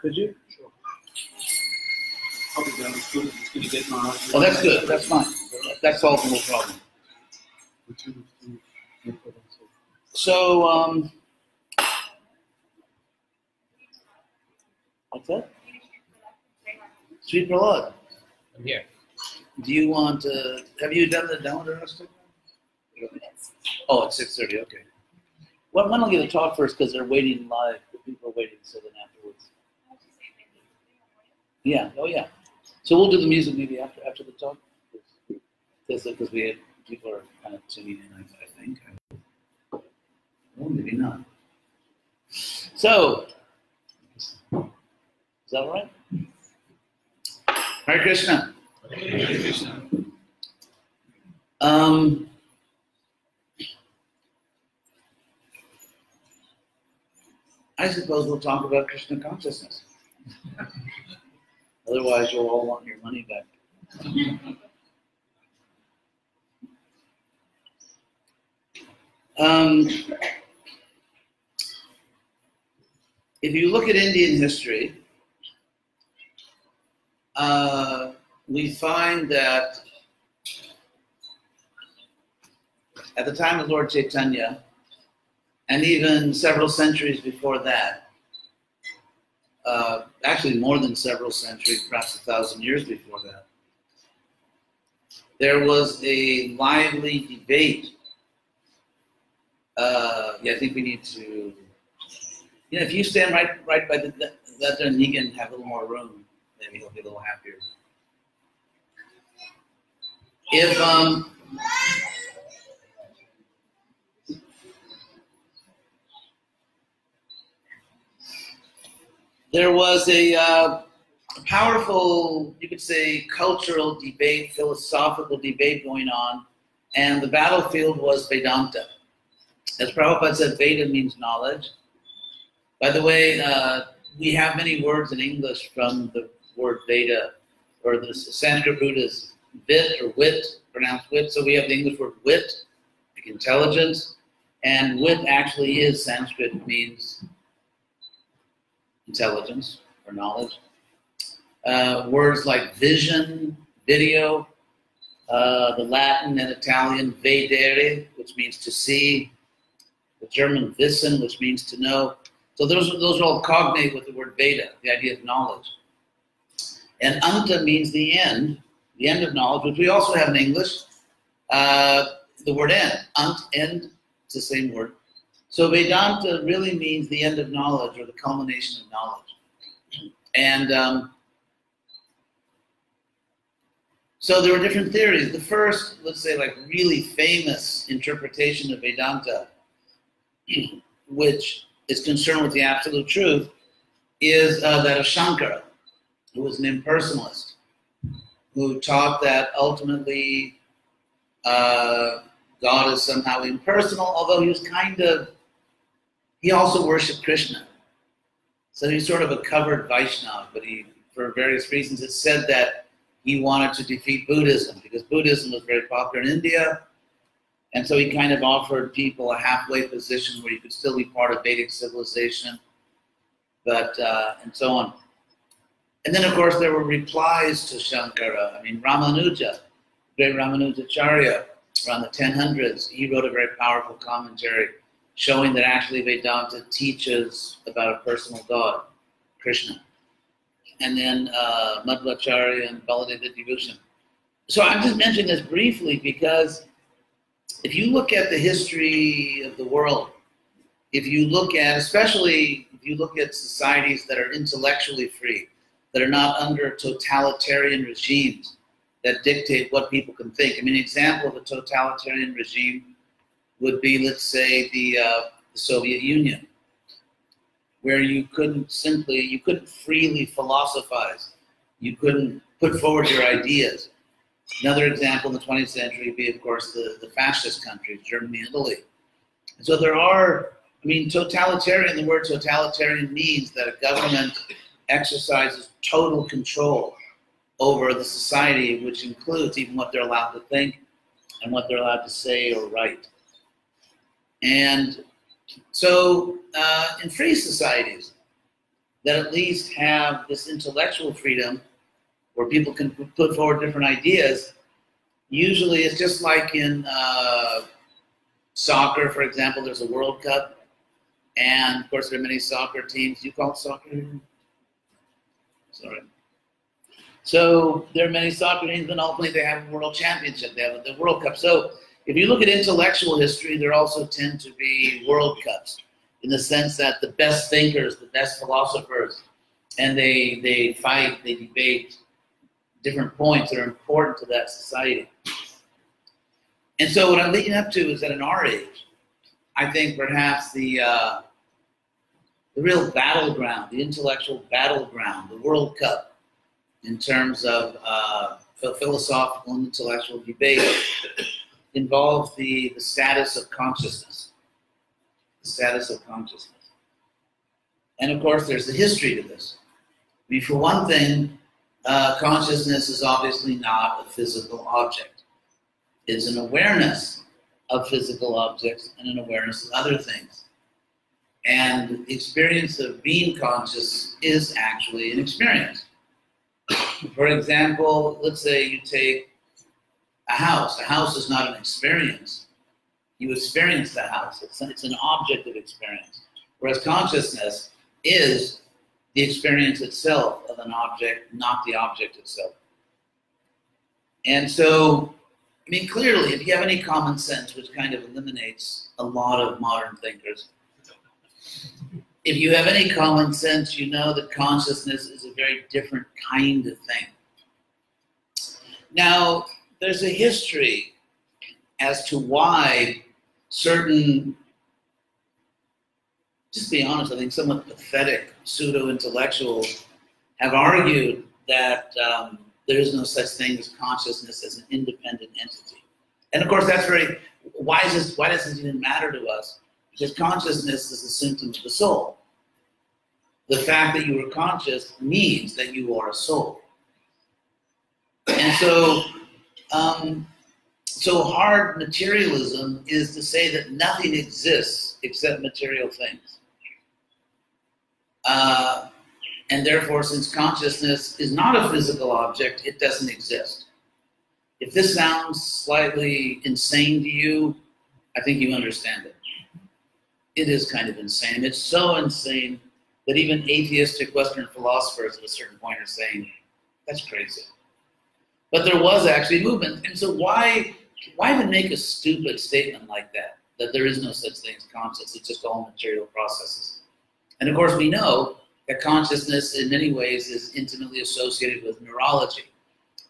Could you? Sure. Probably it's going to get my... Oh, that's good. That's fine. That solves no problem. So, what's that? Sri Prahlad. I'm here. Do you want to, have you done the download rest? Oh, it's 6:30, okay. Well, why don't I get a talk first because they're waiting live. The people are waiting, so then afterwards. Yeah, oh yeah. So we'll do the music maybe after the talk. Because we had, people are kind of tuning in, I think. Well, maybe not. So, is that all right? Hare Krishna. Hare Krishna. I suppose we'll talk about Krishna consciousness. Otherwise, you'll all want your money back. If you look at Indian history, we find that at the time of Lord Chaitanya, and even several centuries before that, actually more than several centuries, perhaps 1,000 years before that, there was a lively debate. Yeah, I think we need to, if you stand right by that, then he can have a little more room. Maybe he'll be a little happier. If there was a powerful, you could say, cultural debate, philosophical debate going on, and the battlefield was Vedanta. As Prabhupada said, Veda means knowledge. By the way, we have many words in English from the word Veda, or the Sanskrit root is vit or wit, pronounced wit. So we have the English word wit, like intelligence, and wit actually is Sanskrit, means intelligence or knowledge. Words like vision, video, the Latin and Italian vedere, which means to see, the German wissen, which means to know. So those are all cognate with the word Veda, the idea of knowledge. And anta means the end of knowledge, which we also have in English. The word end, end, it's the same word. So Vedanta really means the end of knowledge, or the culmination of knowledge. And so there were different theories. The first, let's say, like really famous interpretation of Vedanta, which is concerned with the absolute truth, is that of Shankara, who was an impersonalist, who taught that ultimately God is somehow impersonal, although he also worshipped Krishna. So he's sort of a covered Vaishnava, but for various reasons, it's said that he wanted to defeat Buddhism, because Buddhism was very popular in India, and so he kind of offered people a halfway position where you could still be part of Vedic civilization, but and so on. And then, of course, there were replies to Shankara. I mean, Ramanuja, great Ramanujacharya, around the 1000s, he wrote a very powerful commentary showing that actually Vedanta teaches about a personal God, Krishna. And then Madhvacharya and Baladeva Vibhushan. So I'm just mentioning this briefly because if you look at the history of the world, especially if you look at societies that are intellectually free, that are not under totalitarian regimes that dictate what people can think. I mean, an example of a totalitarian regime would be, let's say, the Soviet Union, where you couldn't freely philosophize. You couldn't put forward your ideas. Another example in the 20th century would be, of course, the fascist countries, Germany and Italy. And so there are, totalitarian, the word totalitarian means that a government exercises total control over the society, which includes even what they're allowed to think and what they're allowed to say or write. And so in free societies, that at least have this intellectual freedom where people can put forward different ideas. Usually it's just like in soccer, for example, there's a World Cup, and of course there are many soccer teams. You call it soccer? Sorry. So there are many soccer teams, and ultimately they have a world championship. They have the World Cup. So if you look at intellectual history, there also tend to be World Cups, in the sense that the best thinkers, the best philosophers, and they fight, they debate different points that are important to that society. And so what I'm leading up to is that in our age, I think perhaps the real battleground, the intellectual battleground, the World Cup, in terms of philosophical and intellectual debate, involves the status of consciousness. The status of consciousness. And of course, there's the history to this. I mean, for one thing, consciousness is obviously not a physical object. It's an awareness of physical objects and an awareness of other things. And the experience of being conscious is actually an experience. For example, let's say you take a house. A house is not an experience. You experience the house. It's an object of experience. Whereas consciousness is the experience itself of an object, not the object itself. And so, I mean, clearly, if you have any common sense, which kind of eliminates a lot of modern thinkers, if you have any common sense, you know that consciousness is a very different kind of thing. Now, there's a history as to why certain, just to be honest, I think somewhat pathetic pseudo-intellectuals have argued that there is no such thing as consciousness as an independent entity. And of course, that's very, why does this even matter to us? Because consciousness is a symptom of the soul. The fact that you are conscious means that you are a soul. And so, so hard materialism is to say that nothing exists except material things. And therefore, since consciousness is not a physical object, it doesn't exist. If this sounds slightly insane to you, I think you understand it. It is kind of insane. It's so insane that even atheistic Western philosophers at a certain point are saying, that's crazy. But there was actually movement. And so why even make a stupid statement like that there is no such thing as consciousness, it's just all material processes? And of course we know that consciousness in many ways is intimately associated with neurology.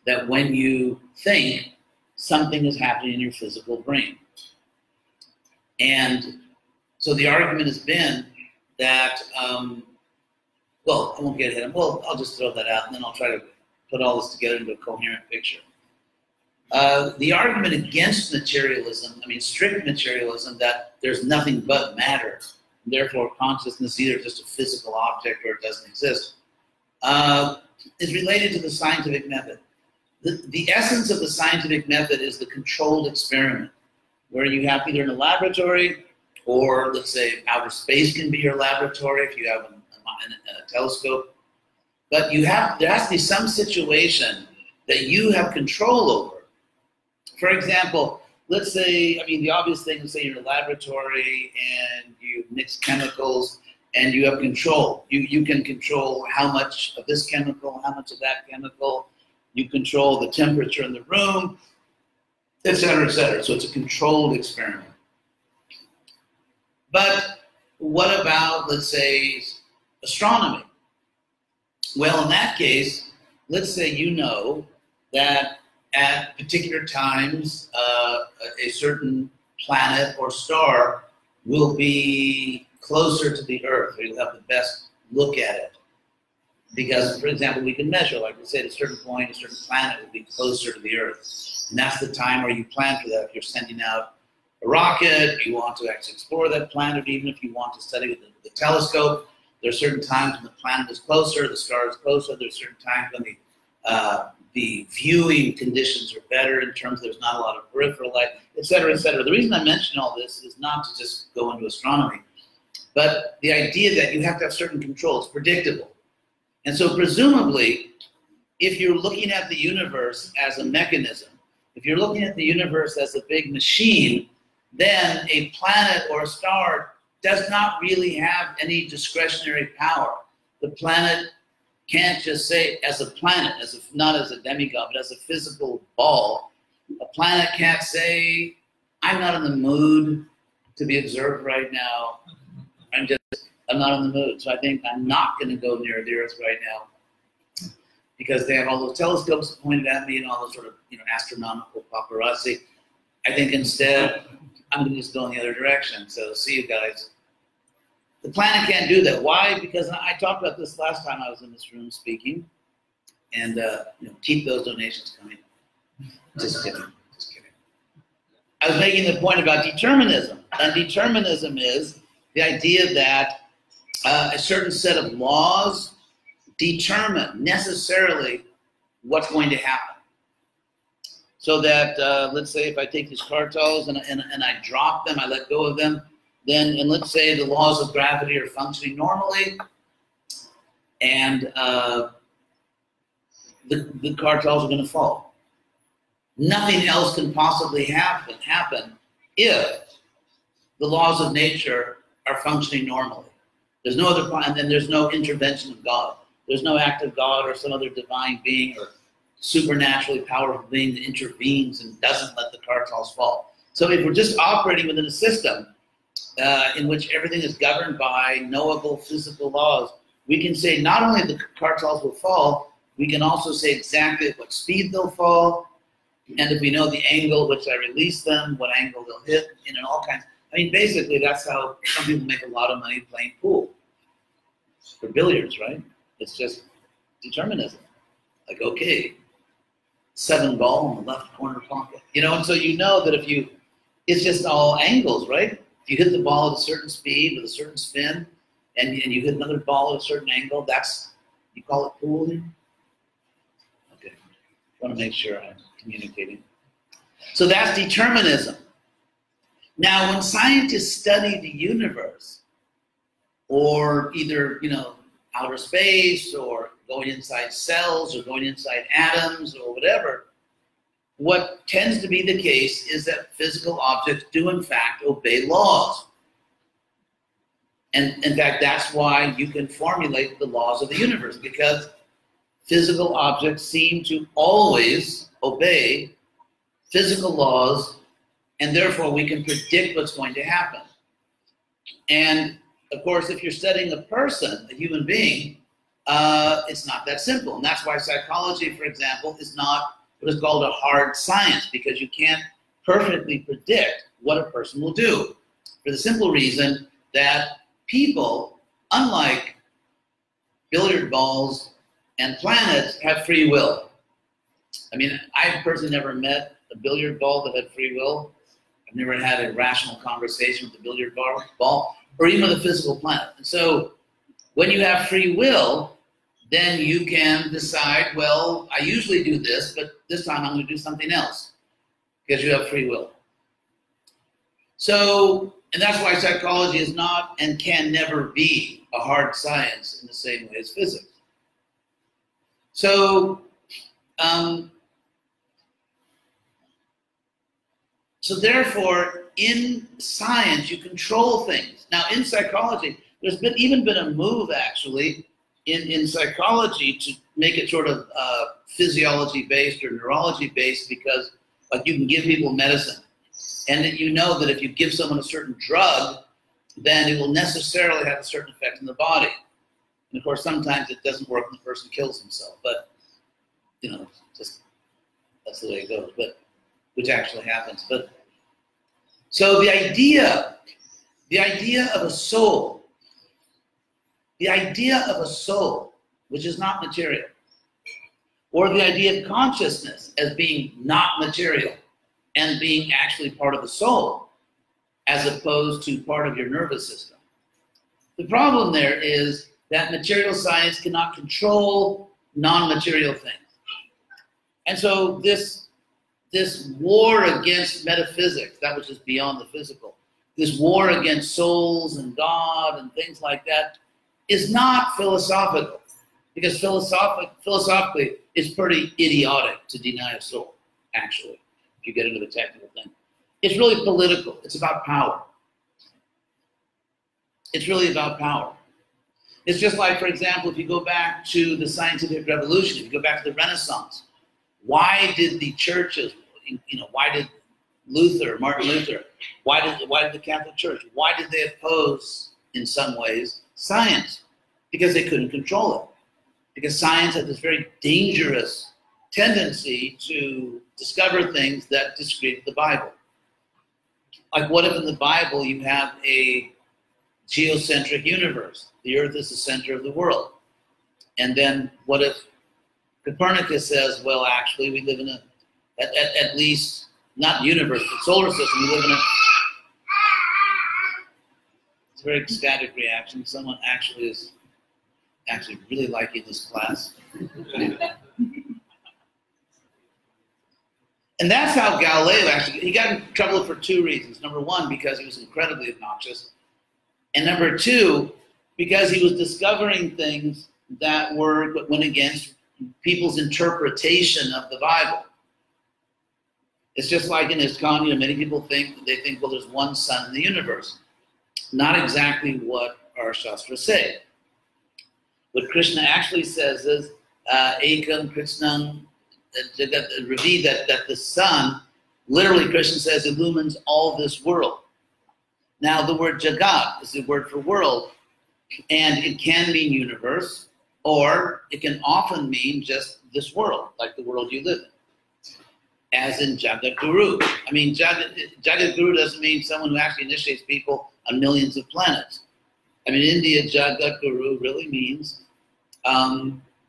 That when you think, something is happening in your physical brain. And so the argument has been that, well, I won't get ahead. Well, I'll just throw that out and then I'll try to put all this together into a coherent picture. The argument against materialism, I mean strict materialism, that there's nothing but matter, and therefore consciousness is either just a physical object or it doesn't exist, is related to the scientific method. The essence of the scientific method is the controlled experiment, where you have either in a laboratory or, let's say, outer space can be your laboratory if you have a telescope. But there has to be some situation that you have control over. For example, let's say, I mean, the obvious thing is, say you're in a laboratory and you mix chemicals and you have control. You can control how much of this chemical, how much of that chemical. You control the temperature in the room, et cetera, et cetera. So it's a controlled experiment. But what about, let's say, astronomy? Well, in that case, let's say you know that at particular times, a certain planet or star will be closer to the Earth, or you'll have the best look at it. Because, for example, we can measure, like we said, at a certain point, a certain planet will be closer to the Earth. And that's the time where you plan for that. If you're sending out a rocket, you want to actually explore that planet, even if you want to study with the telescope, there are certain times when the planet is closer, the star is closer, there are certain times when the viewing conditions are better in terms of there's not a lot of peripheral light, et cetera, et cetera. The reason I mention all this is not to just go into astronomy, But the idea that you have to have certain controls, predictable. And so presumably, if you're looking at the universe as a mechanism, if you're looking at the universe as a big machine, then a planet or a star does not really have any discretionary power. The planet can't just say, as a planet, not as a demigod, but as a physical ball, a planet can't say, I'm not in the mood to be observed right now. I'm not in the mood. So I think I'm not going to go near the Earth right now because they have all those telescopes pointed at me and all those sort of, astronomical paparazzi. I think instead, I'm going to just go in the other direction. So see you guys. The planet can't do that. Why? Because I talked about this last time I was in this room speaking, and keep those donations coming. Just kidding. Just kidding. I was making the point about determinism, and determinism is the idea that a certain set of laws determine necessarily what's going to happen. So that, let's say if I take these cartels and I drop them, I let go of them, then, and let's say the laws of gravity are functioning normally, and the cartels are going to fall. Nothing else can possibly happen if the laws of nature are functioning normally. There's no other plan, and then there's no intervention of God. There's no act of God or some other divine being or supernaturally powerful being that intervenes and doesn't let the cartels fall. So if we're just operating within a system in which everything is governed by knowable physical laws, we can say not only the cartels will fall, we can also say exactly at what speed they'll fall, and if we know the angle at which I release them, what angle they'll hit, and all kinds. I mean, basically, that's how some people make a lot of money playing pool. For billiards, right? It's just determinism. Like, okay, 7 ball in the left corner pocket. And so you know that it's just all angles, right? If you hit the ball at a certain speed with a certain spin, and you hit another ball at a certain angle, you call it pooling? Okay, I want to make sure I'm communicating. So that's determinism. Now, when scientists study the universe, or either, outer space, or going inside cells, or going inside atoms, or whatever, what tends to be the case is that physical objects do, in fact, obey laws. And, in fact, that's why you can formulate the laws of the universe, because physical objects seem to always obey physical laws, and therefore we can predict what's going to happen. And of course, if you're studying a person, a human being, it's not that simple. And that's why psychology, for example, is not what is called a hard science, because you can't perfectly predict what a person will do. For the simple reason that people, unlike billiard balls and planets, have free will. I mean, I've personally never met a billiard ball that had free will. I've never had a rational conversation with a billiard ball, or even with a physical planet. And so when you have free will, then you can decide, well, I usually do this, but this time I'm going to do something else, because you have free will. So, and that's why psychology is not and can never be a hard science in the same way as physics. So, so therefore, in science, you control things. Now, in psychology, there's even been a move, actually, in psychology to make it sort of physiology-based or neurology-based, because like you can give people medicine, and that you know that if you give someone a certain drug, then it will necessarily have a certain effect in the body. And of course, sometimes it doesn't work and the person kills himself, but just that's the way it goes. But which actually happens. But so the idea of a soul. The idea of a soul, which is not material, or the idea of consciousness as being not material and being actually part of the soul, as opposed to part of your nervous system. The problem there is that material science cannot control non-material things. And so this war against metaphysics, that which is beyond the physical, this war against souls and God and things like that is not philosophical, because philosophically it's pretty idiotic to deny a soul, actually, if you get into the technical thing. It's really political. It's about power. It's really about power. It's just like, for example, if you go back to the scientific revolution, if you go back to the Renaissance, why did the churches, why did Martin Luther, why did the Catholic Church, why did they oppose, in some ways, science? Because they couldn't control it. Because science had this very dangerous tendency to discover things that disagree with the Bible. Like, what if in the Bible you have a geocentric universe? The earth is the center of the world. And then what if Copernicus says, well, actually, we live in at least, not universe, but solar system, we live in it's a very ecstatic reaction. Someone actually is really liking this class. And that's how Galileo he got in trouble for two reasons. Number one, because he was incredibly obnoxious. And number two, because he was discovering things that went against people's interpretation of the Bible. It's just like in ISKCON, many people think, well, there's one sun in the universe. Not exactly what our Shastras say. What Krishna actually says is, Ekam Krishnam Ravi, that the sun, literally Krishna says, illumines all this world. Now the word Jagat is the word for world, and it can mean universe, or it can often mean just this world, like the world you live in, as in Jagat Guru. I mean, Jagat Guru doesn't mean someone who actually initiates people on millions of planets. I mean, in India, Jagat Guru really means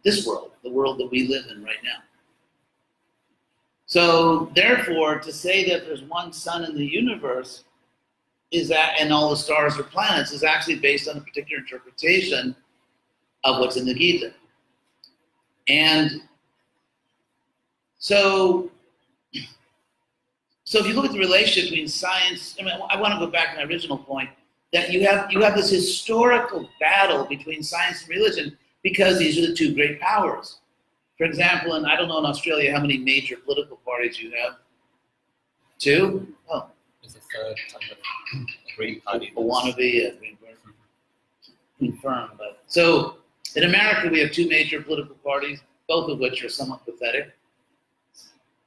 this world, the world that we live in right now. So therefore, to say that there's one sun in the universe and all the stars are planets is actually based on a particular interpretation of what's in the Gita. And so if you look at the relationship between science, I want to go back to my original point, that you have this historical battle between science and religion because these are the two great powers. For example, and I don't know in Australia how many major political parties you have. Two? Oh. There's a third kind of Green Party. A wannabe, a Green Party. Confirmed. But so in America, we have two major political parties, both of which are somewhat pathetic.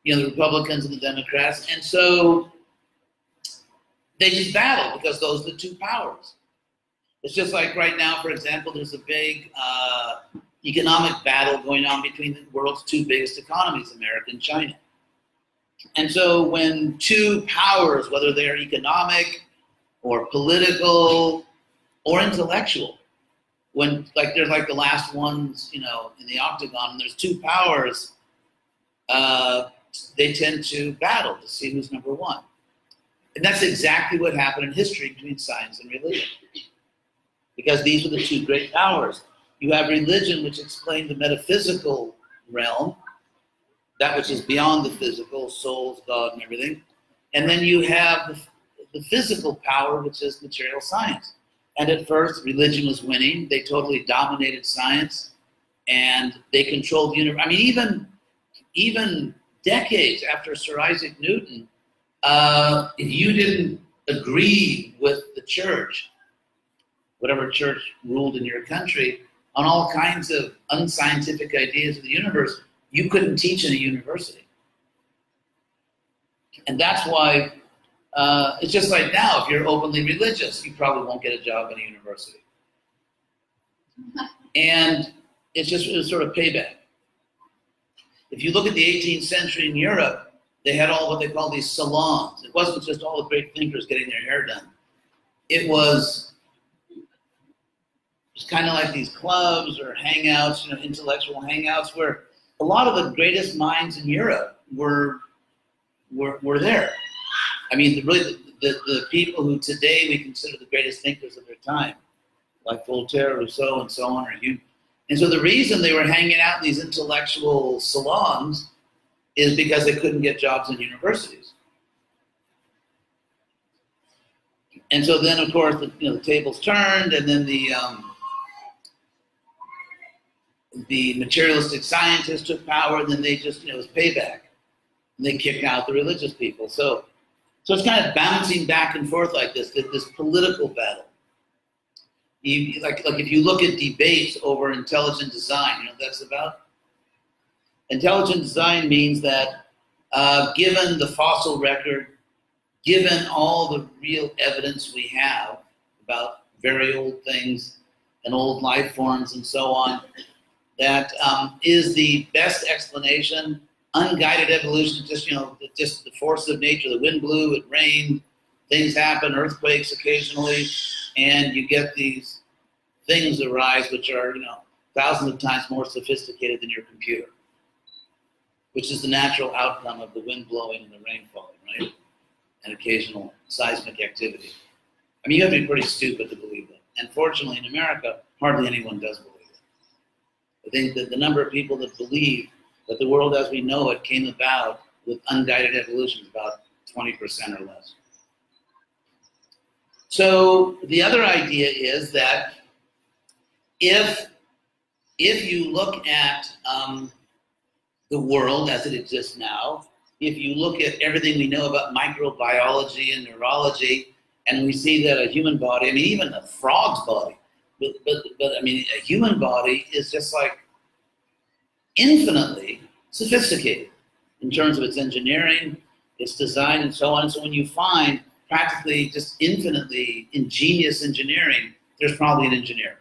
The Republicans and the Democrats. And so they just battle because those are the two powers. It's just like right now, for example, there's a big economic battle going on between the world's two biggest economies, America and China. And so when two powers, whether they're economic or political or intellectual, when they're like the last ones, in the octagon, and there's two powers, they tend to battle to see who's number one. And that's exactly what happened in history between science and religion. Because these were the two great powers. You have religion, which explained the metaphysical realm, that which is beyond the physical, souls, God, and everything. And then you have the physical power, which is material science. And at first, religion was winning. They totally dominated science, and they controlled the universe. I mean, even decades after Sir Isaac Newton, if you didn't agree with the church, whatever church ruled in your country, on all kinds of unscientific ideas of the universe, you couldn't teach in a university. And that's why it's just like now, if you're openly religious, you probably won't get a job in a university. And it's sort of payback. If you look at the 18th century in Europe, they had all what they call these salons. It wasn't just all the great thinkers getting their hair done. It was kind of like these clubs or hangouts, intellectual hangouts, where a lot of the greatest minds in Europe were there. I mean, the people who today we consider the greatest thinkers of their time, like Voltaire, Rousseau, and so on, are human. And so the reason they were hanging out in these intellectual salons is because they couldn't get jobs in universities. And so then, of course, the tables turned, and then the materialistic scientists took power, and then they just, it was payback. And they kicked out the religious people. So it's kind of bouncing back and forth like this political battle. Like if you look at debates over intelligent design, you know what that's about? Intelligent design means that given the fossil record, given all the real evidence we have about very old things and old life forms and so on, that is the best explanation. Unguided evolution, just the forces of nature. The wind blew, it rained, things happen, earthquakes occasionally, and you get these things arise which are, thousands of times more sophisticated than your computer, which is the natural outcome of the wind blowing and the rain falling, right? And occasional seismic activity. I mean, you have to be pretty stupid to believe that. And fortunately, in America, hardly anyone does believe it. I think that the number of people that believe that the world as we know it came about with unguided evolution is about 20% or less. So the other idea is that if you look at the world as it exists now, if you look at everything we know about microbiology and neurology, and we see that a human body, I mean, even a frog's body, but I mean, a human body is just like infinitely sophisticated in terms of its engineering, its design, and so on. And so when you find practically just infinitely ingenious engineering, there's probably an engineer.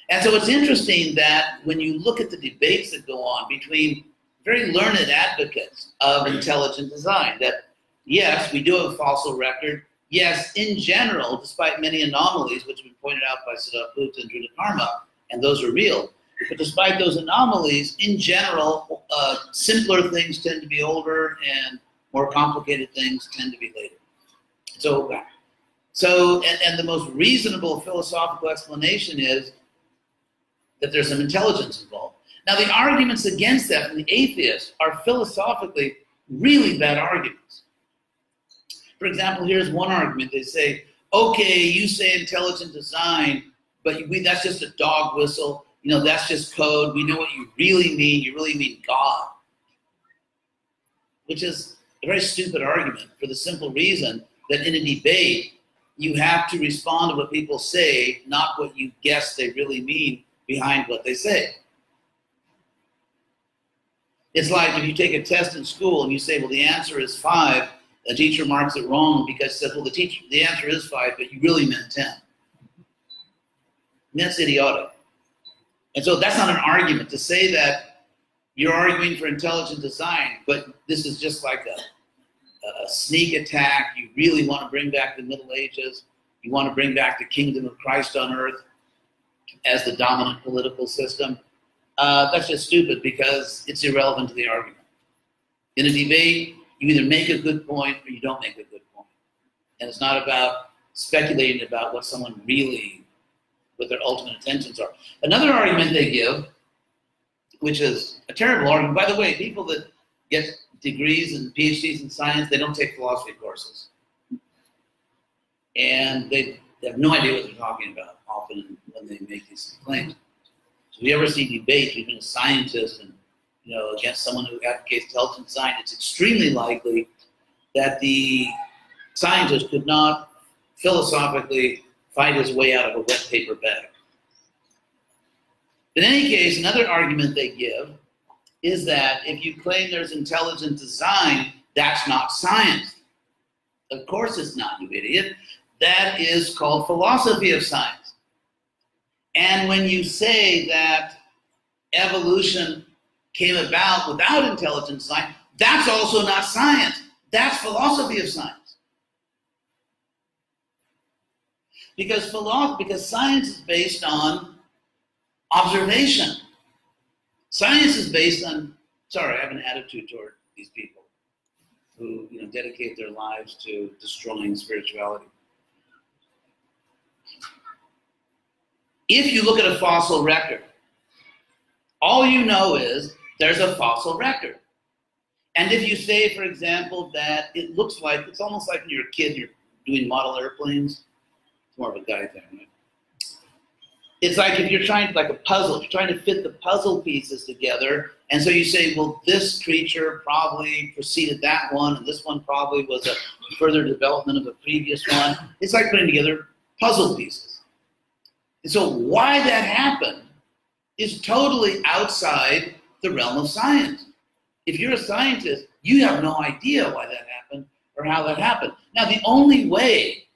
And so it's interesting that when you look at the debates that go on between very learned advocates of intelligent design, that yes, we do have a fossil record. Yes, in general, despite many anomalies, which have been pointed out by Siddhartha and Dhruva Karma, and those are real, but despite those anomalies, in general, simpler things tend to be older and more complicated things tend to be later. And the most reasonable philosophical explanation is that there's some intelligence involved. Now, the arguments against that from the atheists are philosophically really bad arguments. For example, here's one argument. They say, okay, you say intelligent design, but that's just a dog whistle. That's just code. We know what you really mean. You really mean God. Which is a very stupid argument for the simple reason that in a debate, you have to respond to what people say, not what you guess they really mean behind what they say. It's like if you take a test in school and you say, well, the answer is 5, the teacher marks it wrong because he says, well, the answer is 5, but you really meant 10. And that's idiotic. And so that's not an argument to say that you're arguing for intelligent design, but this is just like a sneak attack. You really want to bring back the Middle Ages. You want to bring back the kingdom of Christ on earth as the dominant political system. That's just stupid because it's irrelevant to the argument. In a debate, you either make a good point or you don't make a good point. And it's not about speculating about what someone really, what their ultimate intentions are. Another argument they give, which is a terrible argument, by the way, people that get degrees and PhDs in science, they don't take philosophy courses. And they have no idea what they're talking about often when they make these claims. So if you ever see debates, even a scientist and against someone who advocates intelligent design, it's extremely likely that the scientist could not philosophically find his way out of a wet paper bag. In any case, another argument they give is that if you claim there's intelligent design, that's not science. Of course it's not, you idiot. That is called philosophy of science. And when you say that evolution came about without intelligent design, that's also not science. That's philosophy of science. Because science is based on observation. Science is based on, sorry, I have an attitude toward these people who dedicate their lives to destroying spirituality. If you look at a fossil record, all you know is there's a fossil record. And if you say, for example, that it looks like, it's almost like when you're a kid, you're doing model airplanes. It's more of a guy thing, right? It's like if you're trying, like a puzzle, you're trying to fit the puzzle pieces together. And so you say, well, this creature probably preceded that one, and this one probably was a further development of a previous one. It's like putting together puzzle pieces. And so why that happened is totally outside the realm of science. If you're a scientist, you have no idea why that happened or how that happened. Now, the only way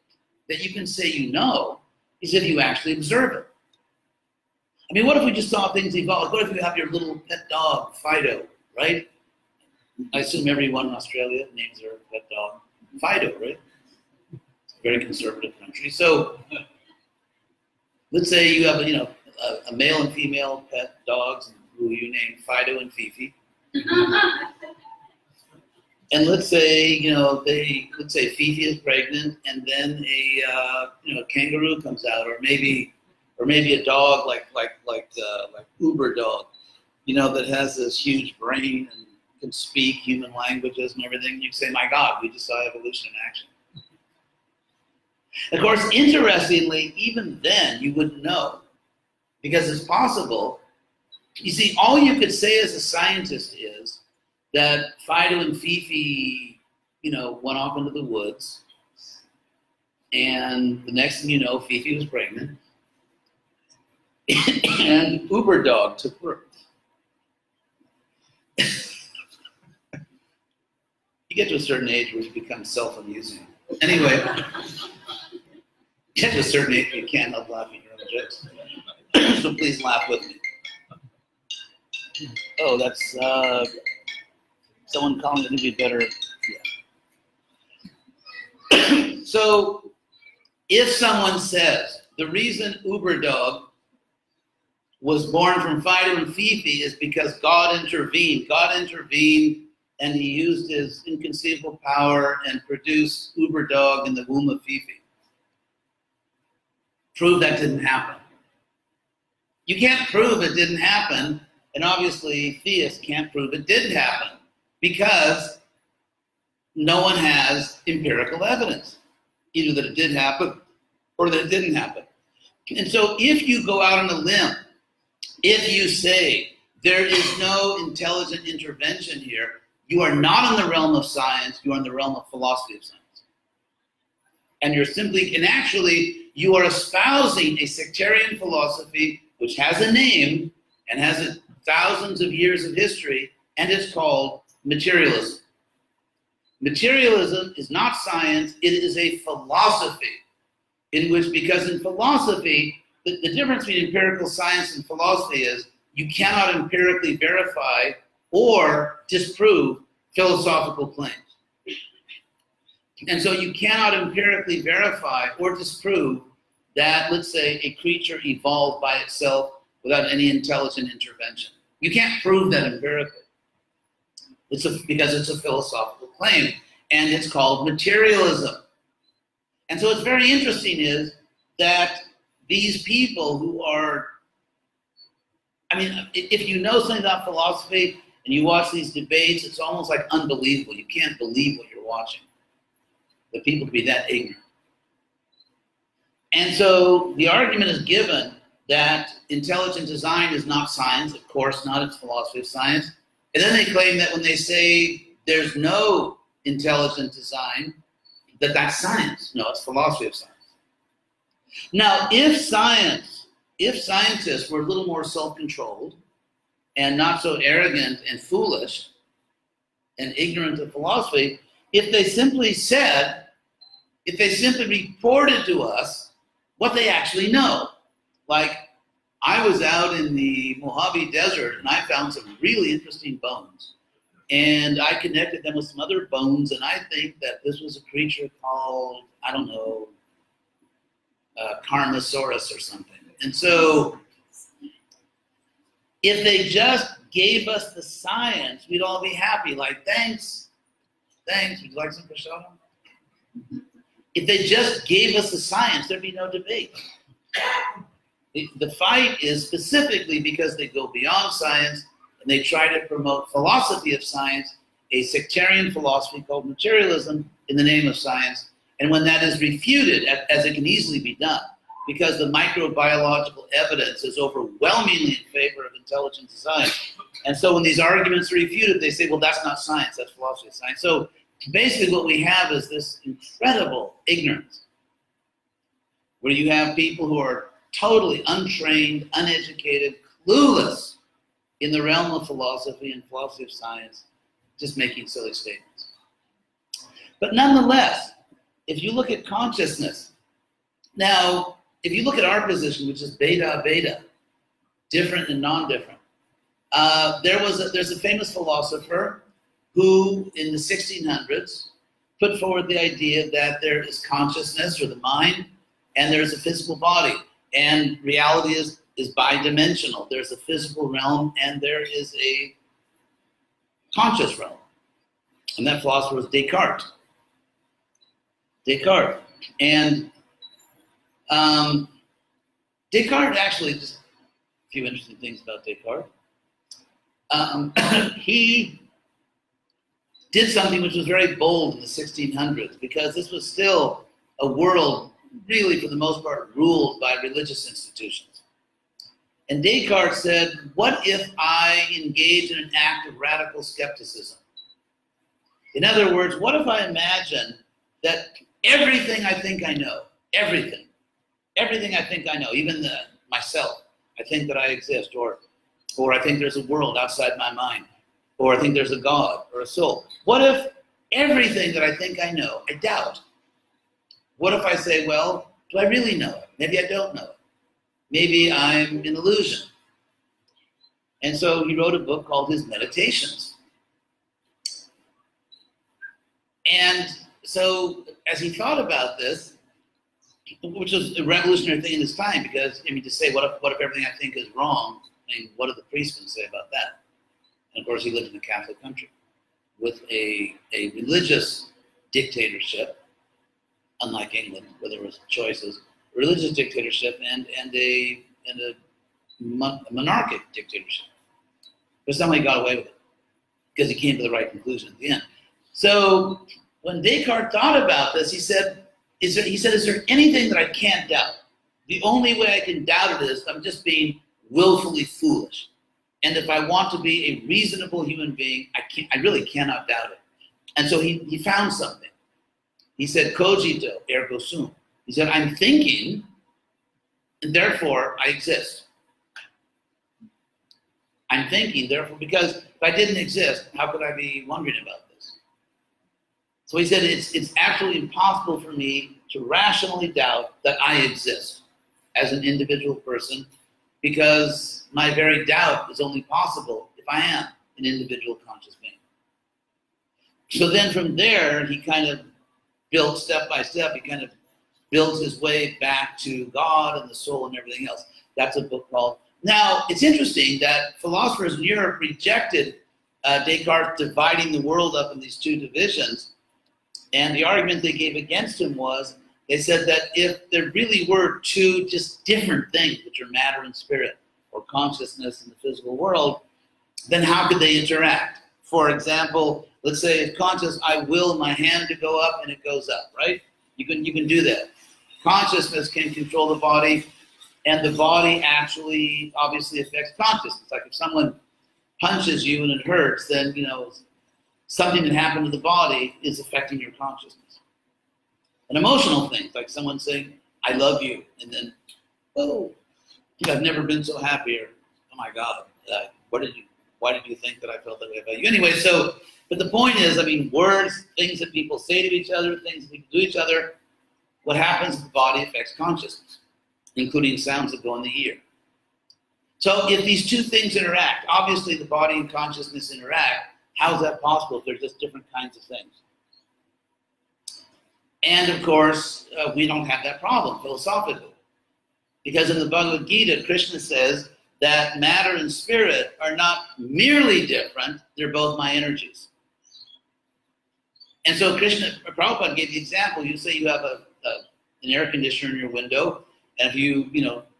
that you can say you know is if you actually observe it. I mean, what if we just saw things evolve? What if you have your little pet dog, Fido, right? I assume everyone in Australia names their pet dog Fido, right? It's a very conservative country. So let's say you have, a male and female pet dogs who you name Fido and Fifi. And let's say, let's say Fifi is pregnant, and then a kangaroo comes out, or maybe a dog like Uber dog, that has this huge brain and can speak human languages and everything. You can say, my God, we just saw evolution in action. Of course, interestingly, even then you wouldn't know, because it's possible. You see, all you could say as a scientist is that Fido and Fifi, went off into the woods, and the next thing you know, Fifi was pregnant, and Uber dog took birth. You get to a certain age where you become self-amusing. Anyway, you get to a certain age where you can't help laughing at your own jokes. So please laugh with me. Oh, that's someone calling it to be better. Yeah. So if someone says the reason Uber dog was born from Fido and Fifi is because God intervened. God intervened, and he used his inconceivable power and produced Uber dog in the womb of Fifi. Prove that didn't happen. You can't prove it didn't happen, and obviously theists can't prove it didn't happen, because no one has empirical evidence, either that it did happen or that it didn't happen. And so if you go out on a limb, if you say there is no intelligent intervention here, you are not in the realm of science, you are in the realm of philosophy of science. And actually, you are espousing a sectarian philosophy which has a name and has thousands of years of history, and it's called materialism. Materialism is not science, it is a philosophy, because in philosophy, the difference between empirical science and philosophy is you cannot empirically verify or disprove philosophical claims. And so you cannot empirically verify or disprove that, let's say, a creature evolved by itself without any intelligent intervention. You can't prove that empirically. Because it's a philosophical claim, and it's called materialism. And so what's very interesting is that these people who are, if you know something about philosophy and you watch these debates, it's almost like unbelievable. You can't believe what you're watching. The people can be that ignorant. And so the argument is given that intelligent design is not science, of course not, it's philosophy of science. And then they claim that when they say there's no intelligent design, that's science. No, it's philosophy of science. Now, if scientists were a little more self-controlled and not so arrogant and foolish and ignorant of philosophy, if they simply reported to us what they actually know. Like, I was out in the Mojave Desert and I found some really interesting bones. And I connected them with some other bones, and I think that this was a creature called, I don't know, Carnosaurus or something. And so if they just gave us the science, we'd all be happy. Like, thanks, would you like some prosciutto? If they just gave us the science, there'd be no debate. The fight is specifically because they go beyond science and they try to promote philosophy of science, a sectarian philosophy called materialism in the name of science. And when that is refuted, as it can easily be done, because the microbiological evidence is overwhelmingly in favor of intelligent design. And so when these arguments are refuted, they say, well, that's not science, that's philosophy of science. So basically what we have is this incredible ignorance, where you have people who are totally untrained, uneducated, clueless in the realm of philosophy and philosophy of science, just making silly statements. But nonetheless, if you look at consciousness, now, if you look at our position, which is beta, different and non-different, there's a famous philosopher who, in the 1600s, put forward the idea that there is consciousness, or the mind, and there's a physical body. And reality is bidimensional. There's a physical realm, and there is a conscious realm. And that philosopher was Descartes. And Descartes, actually, just a few interesting things about Descartes. He did something which was very bold in the 1600s, because this was still a world really, for the most part, ruled by religious institutions. And Descartes said, what if I engage in an act of radical skepticism? In other words, what if I imagine that everything I think I know, everything I think I know, even myself, I think that I exist, or I think there's a world outside my mind, or I think there's a God or a soul. What if everything that I think I know, I doubt? What if I say, well, do I really know it? Maybe I don't know it. Maybe I'm an illusion. And so he wrote a book called his Meditations. And so as he thought about this, which was a revolutionary thing in his time, because, I mean, to say, what if everything I think is wrong? I mean, what do the priests going to say about that? And of course, he lived in a Catholic country with a religious dictatorship, unlike England, where there was choices, a religious dictatorship and a monarchic dictatorship. But somehow he got away with it, because he came to the right conclusion at the end. So when Descartes thought about this, he said, is there anything that I can't doubt? The only way I can doubt it is I'm just being willfully foolish. And if I want to be a reasonable human being, I really cannot doubt it. And so he found something. He said, cogito, ergo sum. He said, I'm thinking, and therefore I exist. I'm thinking, therefore, because if I didn't exist, how could I be wondering about this? So he said, it's absolutely impossible for me to rationally doubt that I exist as an individual person, because my very doubt is only possible if I am an individual conscious being. So then from there, he kind of built step by step, he kind of builds his way back to God and the soul and everything else. That's a book called. Now, it's interesting that philosophers in Europe rejected Descartes dividing the world up in these two divisions. And the argument they gave against him was, they said that if there really were two just different things, which are matter and spirit, or consciousness in the physical world, then how could they interact? For example, let's say it's conscious, I will my hand to go up and it goes up, right? You can do that. Consciousness can control the body, and the body actually obviously affects consciousness. Like if someone punches you and it hurts, then, you know, something that happened to the body is affecting your consciousness. And emotional things, like someone saying, I love you, and then, oh, I've never been so happy, or, oh my God, why did you think that I felt that way about you? Anyway, so, but the point is, I mean, words, things that people say to each other, things that people do to each other, what happens in the body affects consciousness, including sounds that go in the ear. So if these two things interact, obviously the body and consciousness interact. How is that possible if they're just different kinds of things? And of course, we don't have that problem philosophically. Because in the Bhagavad Gita, Krishna says that matter and spirit are not merely different, they're both my energies. And so Prabhupada gave the example, you say you have an air conditioner in your window, and if you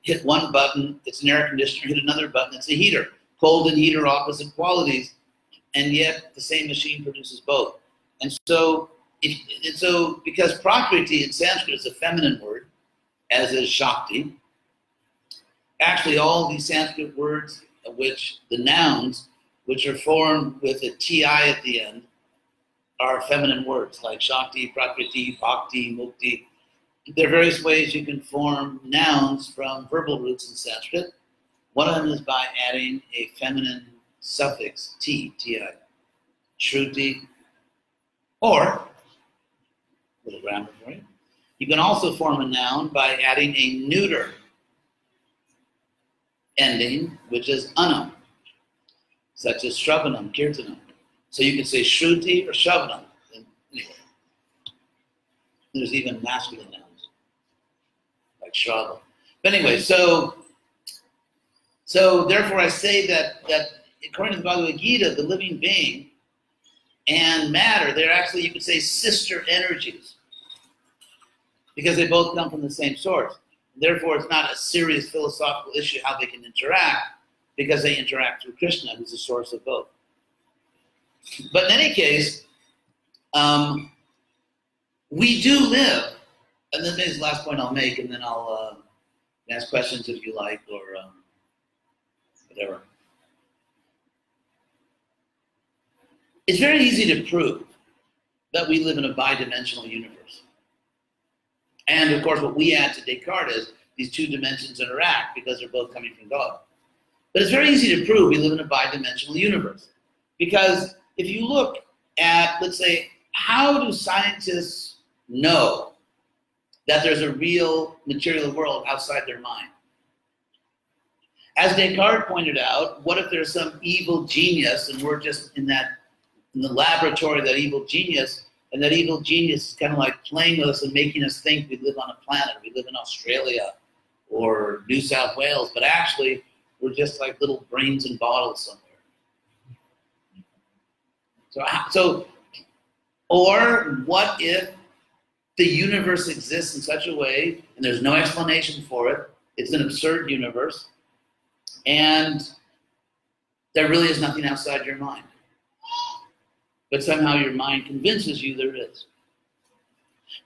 hit one button, it's an air conditioner, hit another button, it's a heater. Cold and heat are opposite qualities, and yet the same machine produces both. And so because Prakriti in Sanskrit is a feminine word, as is Shakti. Actually, all these Sanskrit words, which the nouns, which are formed with a ti at the end, are feminine words like Shakti, Prakriti, Bhakti, Mukti. There are various ways you can form nouns from verbal roots in Sanskrit. One of them is by adding a feminine suffix, ti, Shruti, or, little grammar for you, you can also form a noun by adding a neuter ending, which is anam, such as Shravanam, Kirtanam. So you can say Shruti or Shravanam. Anyway, there's even masculine nouns, like Shrava. But anyway, so therefore I say that according to the Bhagavad Gita, the living being and matter, they're actually, you could say, sister energies, because they both come from the same source. Therefore, it's not a serious philosophical issue how they can interact, because they interact through Krishna, who's the source of both. But in any case, we do live, and then this is the last point I'll make, and then I'll ask questions if you like, or whatever. It's very easy to prove that we live in a bidimensional universe. And of course, what we add to Descartes is these two dimensions interact because they're both coming from God. But it's very easy to prove we live in a bidimensional universe. Because if you look at, let's say, how do scientists know that there's a real material world outside their mind? As Descartes pointed out, what if there's some evil genius and we're just in the laboratory of that evil genius, and that evil genius is kind of like playing with us and making us think we live on a planet, we live in Australia or New South Wales, but actually we're just like little brains in bottles somewhere. Or what if the universe exists in such a way, and there's no explanation for it, it's an absurd universe, and there really is nothing outside your mind, but somehow your mind convinces you there is.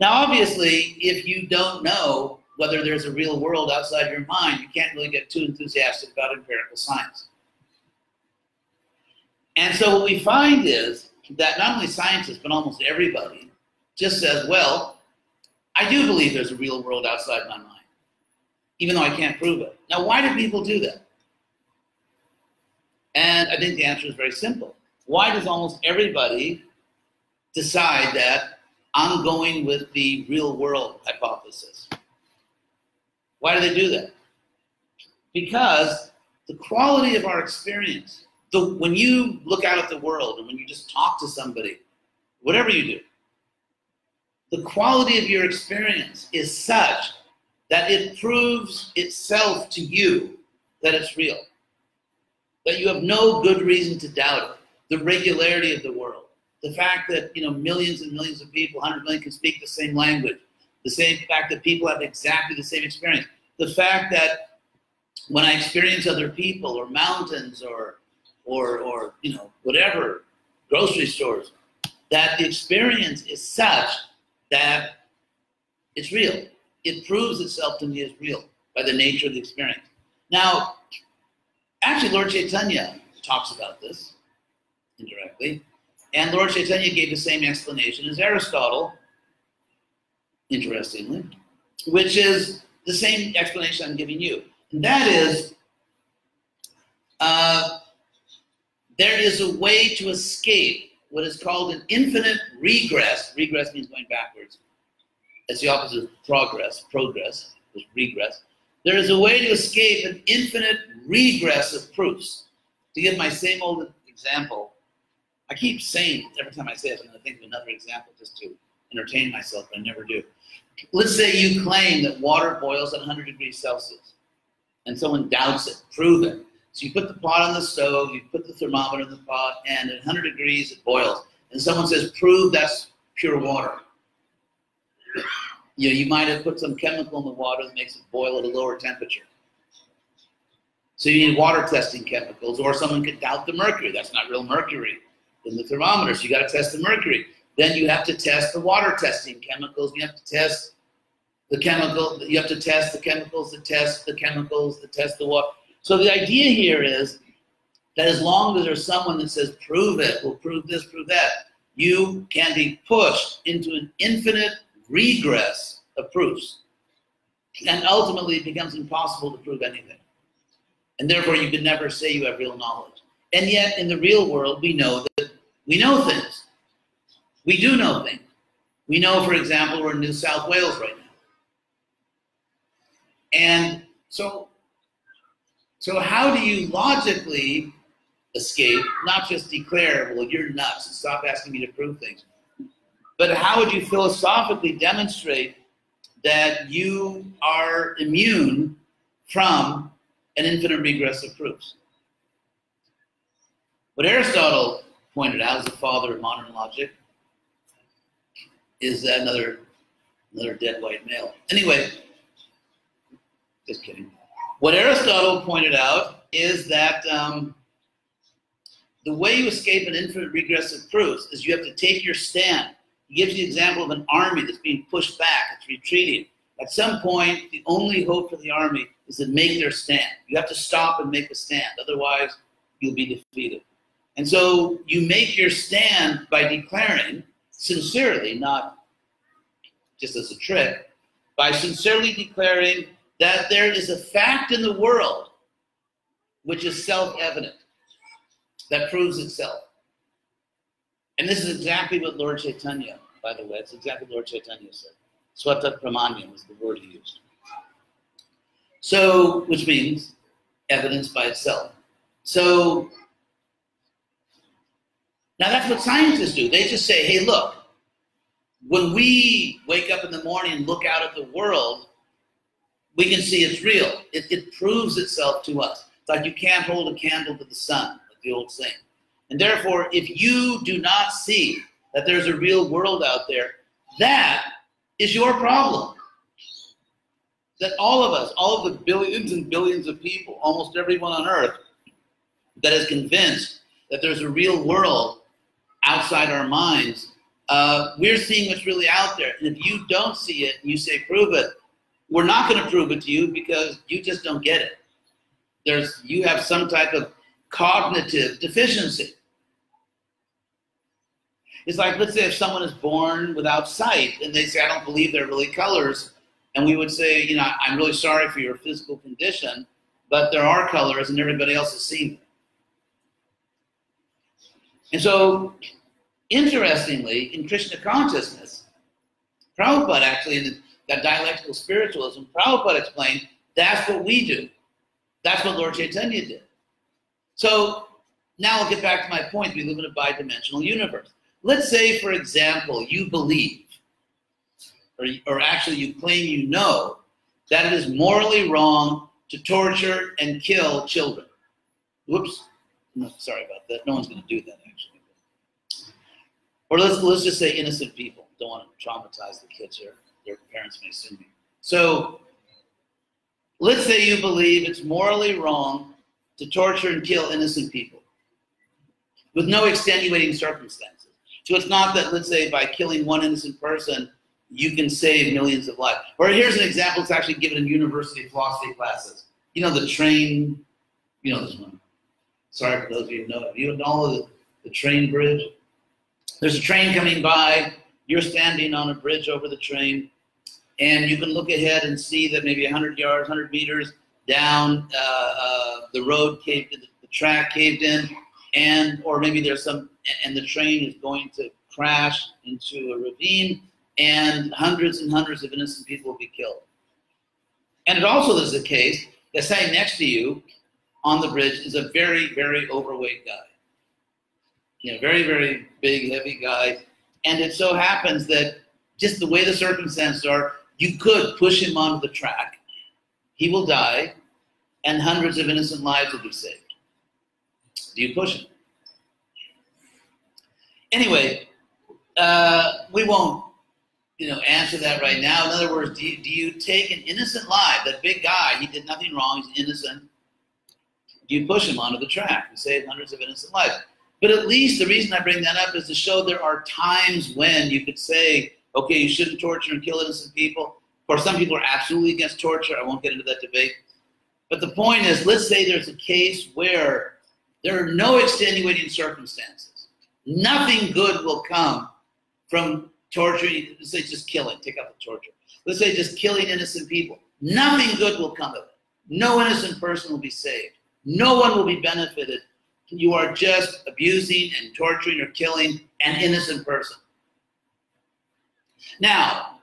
Now, obviously, if you don't know whether there's a real world outside your mind, you can't really get too enthusiastic about empirical science. And so what we find is that not only scientists, but almost everybody just says, well, I do believe there's a real world outside my mind, even though I can't prove it. Now, why do people do that? And I think the answer is very simple. Why does almost everybody decide that I'm going with the real world hypothesis? Why do they do that? Because the quality of our experience, when you look out at the world and when you just talk to somebody, whatever you do, the quality of your experience is such that it proves itself to you that it's real, that you have no good reason to doubt it. The regularity of the world, the fact that millions and millions of people, 100 million, can speak the same language, the same fact that people have exactly the same experience, the fact that when I experience other people or mountains or whatever, grocery stores, that the experience is such that it's real. It proves itself to me as real by the nature of the experience. Now, actually, Lord Chaitanya talks about this indirectly, and Lord Chaitanya gave the same explanation as Aristotle, interestingly, which is the same explanation I'm giving you. And that is, there is a way to escape what is called an infinite regress. Regress means going backwards. It's the opposite of progress. Progress is regress. There is a way to escape an infinite regress of proofs. To give my same old example, I keep saying, every time I say it, I'm going to think of another example just to entertain myself, but I never do. Let's say you claim that water boils at 100 degrees Celsius, and someone doubts it. Prove it. So you put the pot on the stove, you put the thermometer in the pot, and at 100 degrees it boils. And someone says, prove that's pure water. You might have put some chemical in the water that makes it boil at a lower temperature. So you need water testing chemicals, or someone could doubt the mercury. That's not real mercury in the thermometer, so you got to test the mercury. then you have to test the water testing chemicals. You have to test the chemical. You have to test the chemicals that test the chemicals that test the water. So the idea here is that as long as there's someone that says, prove it, we'll prove this, prove that, you can be pushed into an infinite regress of proofs. And ultimately it becomes impossible to prove anything. And therefore you can never say you have real knowledge. And yet in the real world we know that we know things. We do know things. We know, for example, we're in New South Wales right now. And so how do you logically escape, not just declare, well, you're nuts, and stop asking me to prove things, but how would you philosophically demonstrate that you are immune from an infinite regress of proofs? What Aristotle pointed out as the father of modern logic is another dead white male. Anyway, just kidding. What Aristotle pointed out is that the way you escape an infinite regress of proofs is you have to take your stand. He gives you the example of an army that's being pushed back, it's retreating. At some point, the only hope for the army is to make their stand. You have to stop and make a stand, otherwise you'll be defeated. And so you make your stand by declaring, sincerely, not just as a trick, by sincerely declaring that there is a fact in the world which is self-evident, that proves itself. And this is exactly what Lord Chaitanya, by the way, it's exactly what Lord Chaitanya said. Swata Pramanya was the word he used. So, which means evidence by itself. So, now that's what scientists do. They just say, hey, look, when we wake up in the morning and look out at the world, we can see it's real. It proves itself to us. It's like you can't hold a candle to the sun, like the old saying. And therefore, if you do not see that there's a real world out there, that is your problem. That all of us, all of the billions and billions of people, almost everyone on earth that is convinced that there's a real world outside our minds, we're seeing what's really out there. And if you don't see it and you say, prove it, we're not going to prove it to you because you just don't get it. You have some type of cognitive deficiency. It's like, let's say if someone is born without sight and they say, I don't believe they're really colors. And we would say, you know, I'm really sorry for your physical condition, but there are colors and everybody else has seen them. And so, interestingly, in Krishna consciousness, Prabhupada actually, in that dialectical spiritualism, Prabhupada explained, that's what we do. That's what Lord Chaitanya did. So, now I'll get back to my point. We live in a bidimensional universe. Let's say, for example, you believe, or actually you claim you know, that it is morally wrong to torture and kill children. Whoops. No, sorry about that. No one's going to do that, actually. Or let's just say innocent people. Don't want to traumatize the kids here. Their parents may sue me. So let's say you believe it's morally wrong to torture and kill innocent people with no extenuating circumstances. So it's not that, let's say, by killing one innocent person, you can save millions of lives. Or here's an example that's actually given in university philosophy classes. You know the train, you know this one. Sorry for those of you who know it. You know the train bridge? There's a train coming by, you're standing on a bridge over the train, and you can look ahead and see that maybe 100 yards, 100 meters down, the road caved in, the track caved in, or maybe there's and the train is going to crash into a ravine, and hundreds and hundreds of innocent people will be killed. And it also is the case that sitting next to you on the bridge is a very, very overweight guy. You know, very, very big, heavy guy. And it so happens that just the way the circumstances are, you could push him onto the track. He will die, and hundreds of innocent lives will be saved. Do you push him? Anyway, we won't, answer that right now. In other words, do you take an innocent life, that big guy, he did nothing wrong, he's innocent. Do you push him onto the track and save hundreds of innocent lives? But at least the reason I bring that up is to show there are times when you could say, okay, you shouldn't torture and kill innocent people. Of course, some people are absolutely against torture. I won't get into that debate. But the point is, let's say there's a case where there are no extenuating circumstances. Nothing good will come from torturing, let's say just killing, take out the torture. Let's say just killing innocent people. Nothing good will come of it. No innocent person will be saved. No one will be benefited. You are just abusing and torturing or killing an innocent person. Now,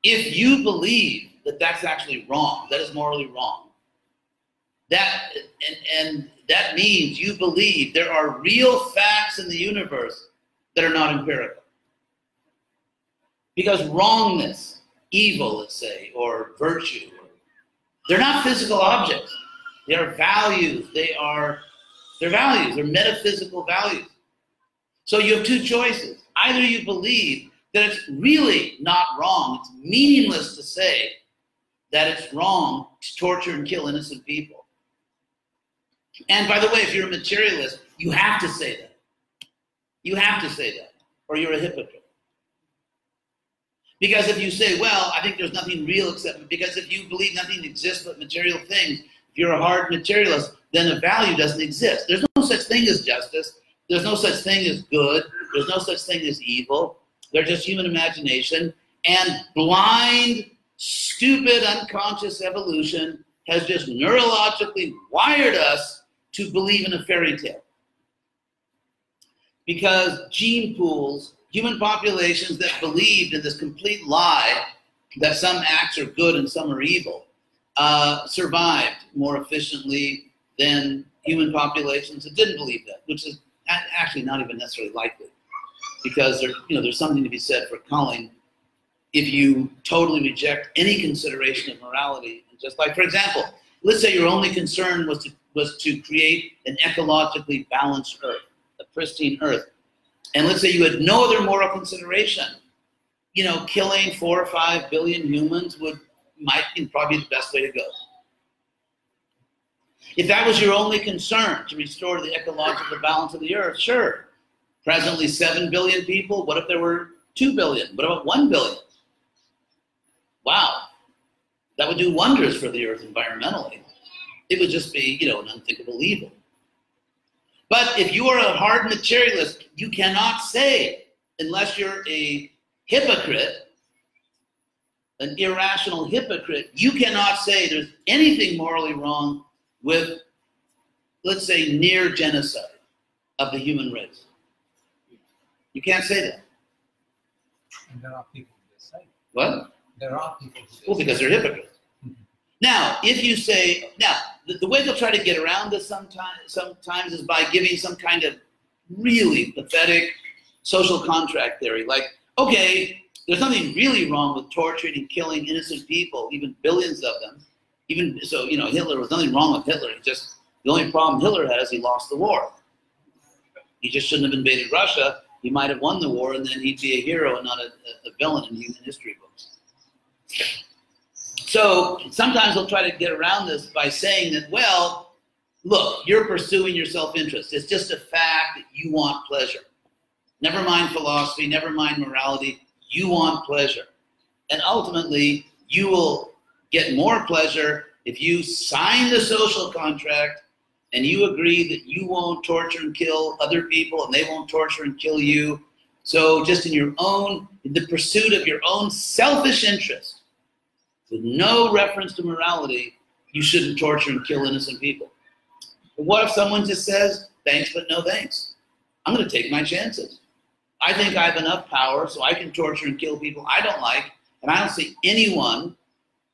if you believe that that's actually wrong, that is morally wrong, and that means you believe there are real facts in the universe that are not empirical. Because wrongness, evil, let's say, or virtue, they're not physical objects. They are values. They're values. They're metaphysical values. So you have two choices. Either you believe that it's really not wrong. It's meaningless to say that it's wrong to torture and kill innocent people. And by the way, if you're a materialist, you have to say that. You have to say that, or you're a hypocrite. Because if you say, well, I think there's nothing real except, because if you believe nothing exists but material things, if you're a hard materialist, then a value doesn't exist. There's no such thing as justice. There's no such thing as good. There's no such thing as evil. They're just human imagination. And blind, stupid, unconscious evolution has just neurologically wired us to believe in a fairy tale. Because gene pools, human populations that believed in this complete lie that some acts are good and some are evil, survived more efficiently than human populations that didn't believe that, which is actually not even necessarily likely. Because there's something to be said for culling if you totally reject any consideration of morality. Just like, for example, let's say your only concern was to create an ecologically balanced earth, a pristine earth. And let's say you had no other moral consideration. Killing 4 or 5 billion humans might probably be the best way to go. If that was your only concern, to restore the ecological balance of the earth, sure. Presently 7 billion people, what if there were 2 billion? What about 1 billion? Wow, that would do wonders for the earth environmentally. It would just be, an unthinkable evil. But if you are a hard materialist, you cannot say, unless you're a hypocrite, an irrational hypocrite, you cannot say there's anything morally wrong with, let's say, near genocide of the human race. You can't say that. And there are people who say. What? There are people who say. Well, because they're hypocrites. Now, if you say, the way they'll try to get around this sometimes is by giving some kind of really pathetic social contract theory. Like, okay, there's nothing really wrong with torturing and killing innocent people, even billions of them. Even so, Hitler, was nothing wrong with Hitler. The only problem Hitler had is he lost the war. He just shouldn't have invaded Russia. He might have won the war, and then he'd be a hero and not a villain in human history books. So sometimes they'll try to get around this by saying that, well, look, you're pursuing your self-interest. It's just a fact that you want pleasure. Never mind philosophy, never mind morality. You want pleasure. And ultimately, you will get more pleasure if you sign the social contract and you agree that you won't torture and kill other people and they won't torture and kill you. So just in the pursuit of your own selfish interest, with no reference to morality, you shouldn't torture and kill innocent people. But what if someone just says, thanks but no thanks? I'm going to take my chances. I think I have enough power so I can torture and kill people I don't like, and I don't see anyone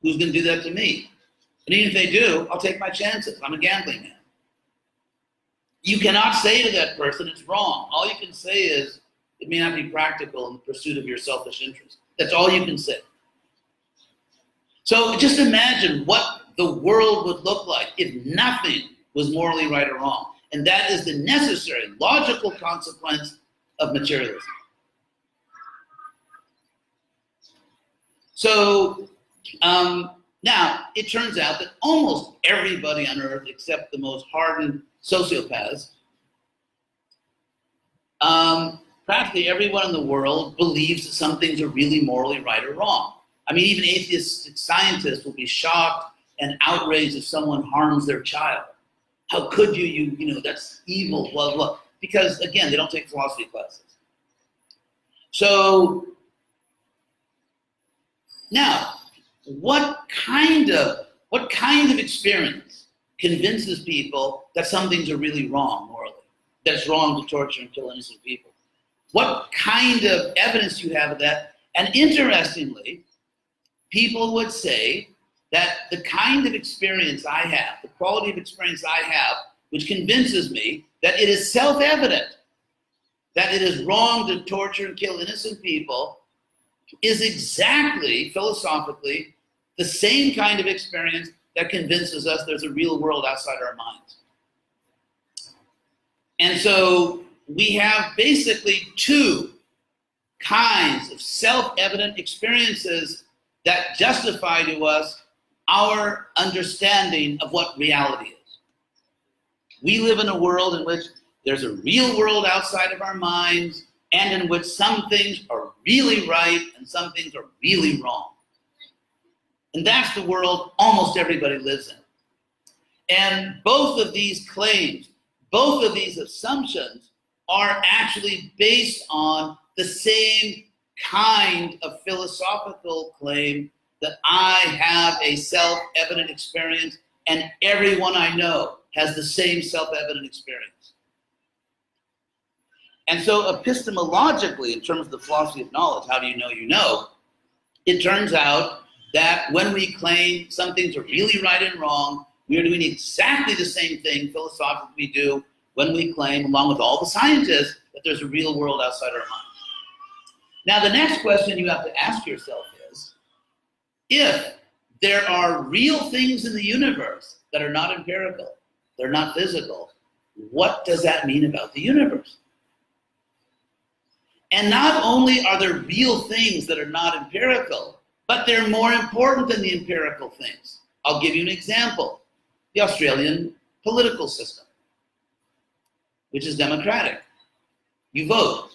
who's going to do that to me. And even if they do, I'll take my chances. I'm a gambling man. You cannot say to that person, it's wrong. All you can say is, it may not be practical in the pursuit of your selfish interest. That's all you can say. So just imagine what the world would look like if nothing was morally right or wrong. And that is the necessary, logical consequence of materialism. So now it turns out that almost everybody on earth, except the most hardened sociopaths, Practically everyone in the world believes that some things are really morally right or wrong. I mean, even atheistic scientists will be shocked and outraged if someone harms their child. How could you know, that's evil, blah, blah. Because, again, they don't take philosophy classes. So, now, what kind of experience convinces people that some things are really wrong morally, that it's wrong to torture and kill innocent people? What kind of evidence do you have of that? And interestingly, people would say that the kind of experience I have, the quality of experience I have, which convinces me that it is self-evident that it is wrong to torture and kill innocent people, is exactly, philosophically, the same kind of experience that convinces us there's a real world outside our minds. And so we have basically two kinds of self-evident experiences that justify to us our understanding of what reality is. We live in a world in which there's a real world outside of our minds, and in which some things are really right and some things are really wrong. And that's the world almost everybody lives in. And both of these claims, both of these assumptions are actually based on the same kind of philosophical claim that I have a self-evident experience and everyone I know has the same self-evident experience. And so epistemologically, in terms of the philosophy of knowledge, how do you know you know? It turns out that when we claim some things are really right and wrong, we are doing exactly the same thing philosophically we do when we claim, along with all the scientists, that there's a real world outside our minds. Now, the next question you have to ask yourself is, if there are real things in the universe that are not empirical, they're not physical, what does that mean about the universe? And not only are there real things that are not empirical, but they're more important than the empirical things. I'll give you an example. The Australian political system, which is democratic. You vote.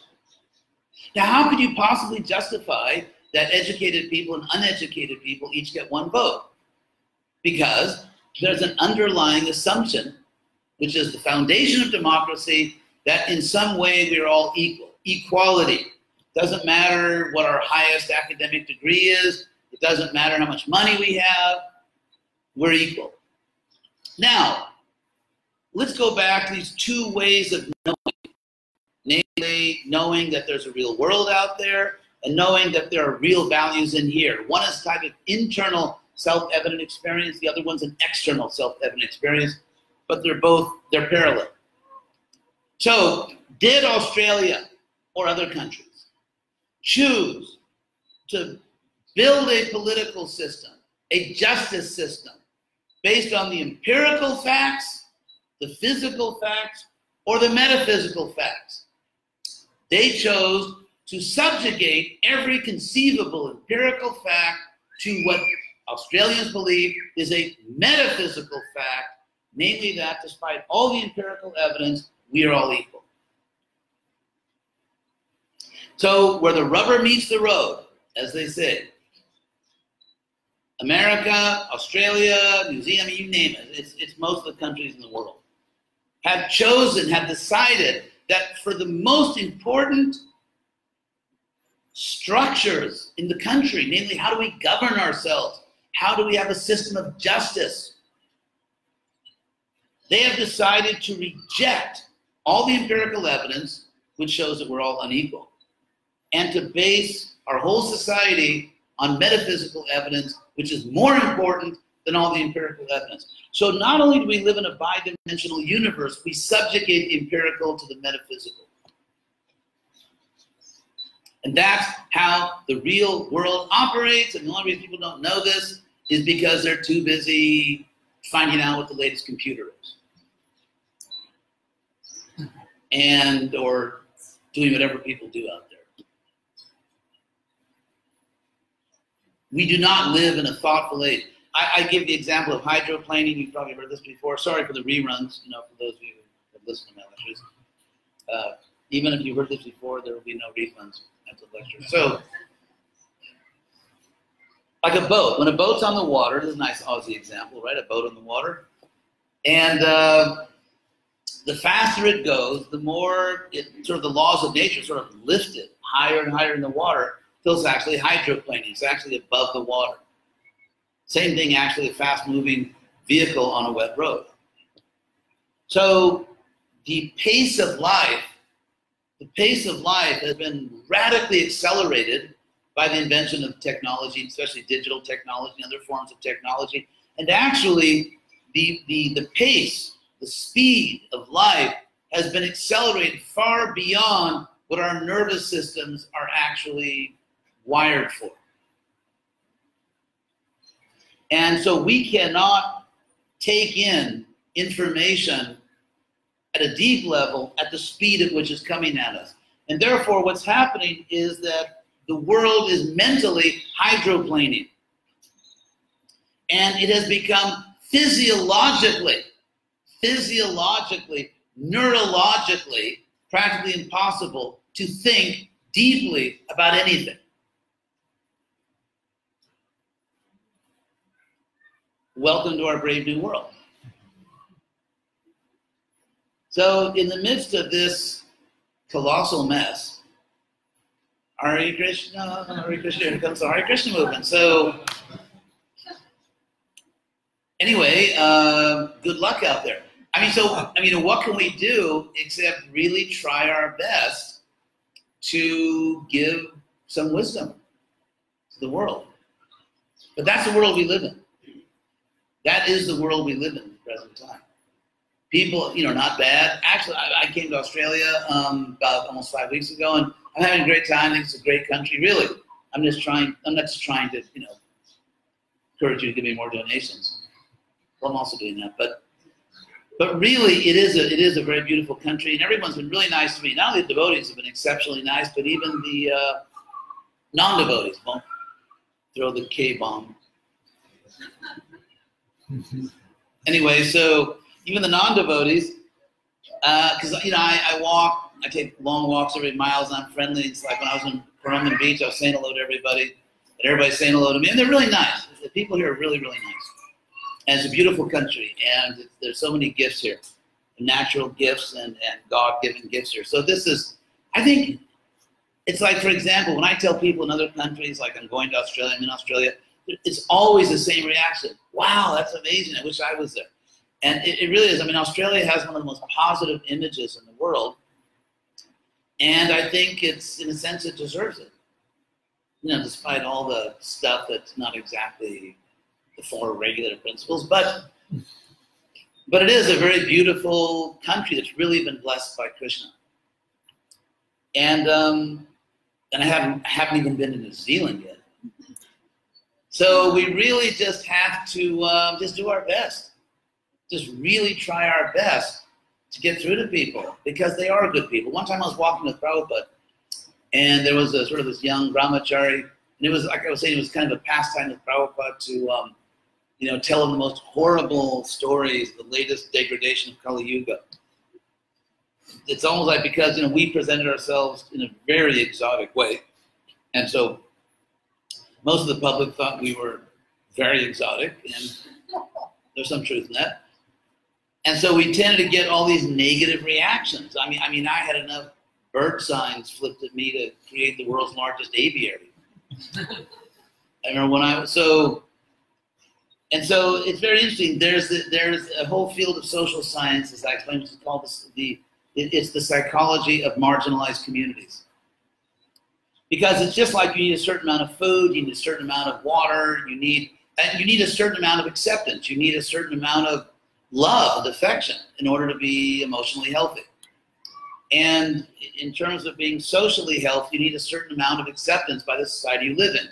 Now, how could you possibly justify that educated people and uneducated people each get one vote? Because there's an underlying assumption, which is the foundation of democracy, that in some way we're all equal. Equality. Doesn't matter what our highest academic degree is. It doesn't matter how much money we have. We're equal. Now, let's go back to these two ways of knowing. Namely, knowing that there's a real world out there and knowing that there are real values in here. One is a type of internal self-evident experience. The other one's an external self-evident experience. But they're parallel. So, did Australia or other countries choose to build a political system, a justice system, based on the empirical facts, the physical facts, or the metaphysical facts? They chose to subjugate every conceivable empirical fact to what Australians believe is a metaphysical fact, namely that despite all the empirical evidence, we are all equal. So where the rubber meets the road, as they say, America, Australia, New Zealand, you name it, it's most of the countries in the world, have decided that for the most important structures in the country, namely how do we govern ourselves, how do we have a system of justice, they have decided to reject all the empirical evidence which shows that we're all unequal, and to base our whole society on metaphysical evidence, which is more important than all the empirical evidence. So not only do we live in a bi-dimensional universe, we subjugate the empirical to the metaphysical. And that's how the real world operates, and the only reason people don't know this is because they're too busy finding out what the latest computer is. Or doing whatever people do out there. We do not live in a thoughtful age. I give the example of hydroplaning. You've probably heard this before. Sorry for the reruns, for those of you who have listened to my lectures. Even if you've heard this before, there will be no refunds at the lecture. So, like a boat. When a boat's on the water, this is a nice Aussie example, right? A boat on the water. And the faster it goes, the more sort of the laws of nature sort of lift it higher and higher in the water until it's actually hydroplaning. It's actually above the water. Same thing, actually, a fast-moving vehicle on a wet road. So the pace of life has been radically accelerated by the invention of technology, especially digital technology and other forms of technology. And actually, the pace, the speed of life has been accelerated far beyond what our nervous systems are actually wired for. And so we cannot take in information at a deep level at the speed at which it's coming at us. And therefore, what's happening is that the world is mentally hydroplaning. And it has become physiologically, neurologically, practically impossible to think deeply about anything. Welcome to our brave new world. So in the midst of this colossal mess, Hare Krishna, here comes the Hare Krishna movement. So anyway, good luck out there. What can we do except really try our best to give some wisdom to the world? But that's the world we live in. That is the world we live in at the present time. People, not bad. Actually, I came to Australia about almost 5 weeks ago, and I'm having a great time. I think it's a great country, really. I'm not just trying to, encourage you to give me more donations. Well, I'm also doing that, but really, it is a very beautiful country, and everyone's been really nice to me. Not only the devotees have been exceptionally nice, but even the non-devotees won't throw the K-bomb. Anyway, so even the non-devotees, because I take long walks every miles, and I'm friendly. It's like when I was in Coromandel Beach, I was saying hello to everybody, and everybody's saying hello to me, and they're really nice. The people here are really, really nice. And it's a beautiful country, and there's so many gifts here, natural gifts and God-given gifts here. So this is, I think, it's like, for example, when I tell people in other countries, like I'm going to Australia, I'm in Australia, it's always the same reaction. Wow, that's amazing. I wish I was there. And it really is. I mean, Australia has one of the most positive images in the world. And I think it's, in a sense, it deserves it. Despite all the stuff that's not exactly the four regulative principles, but it is a very beautiful country that's really been blessed by Krishna. And I haven't even been to New Zealand yet. So we really just have to just do our best. Just really try our best to get through to people, because they are good people. One time I was walking with Prabhupada, and there was a sort of this young brahmachari, and it was, like I was saying, it was kind of a pastime with Prabhupada to tell him the most horrible stories, the latest degradation of Kali Yuga. It's almost like because we presented ourselves in a very exotic way, and so most of the public thought we were very exotic, and there's some truth in that. And so we tended to get all these negative reactions. I mean, I had enough bird signs flipped at me to create the world's largest aviary. I remember when I was so it's very interesting. There's a whole field of social science, as I explained, which is called it's the psychology of marginalized communities. Because it's just like you need a certain amount of food, you need a certain amount of water, you need a certain amount of acceptance, you need a certain amount of love and affection in order to be emotionally healthy. And in terms of being socially healthy, you need a certain amount of acceptance by the society you live in.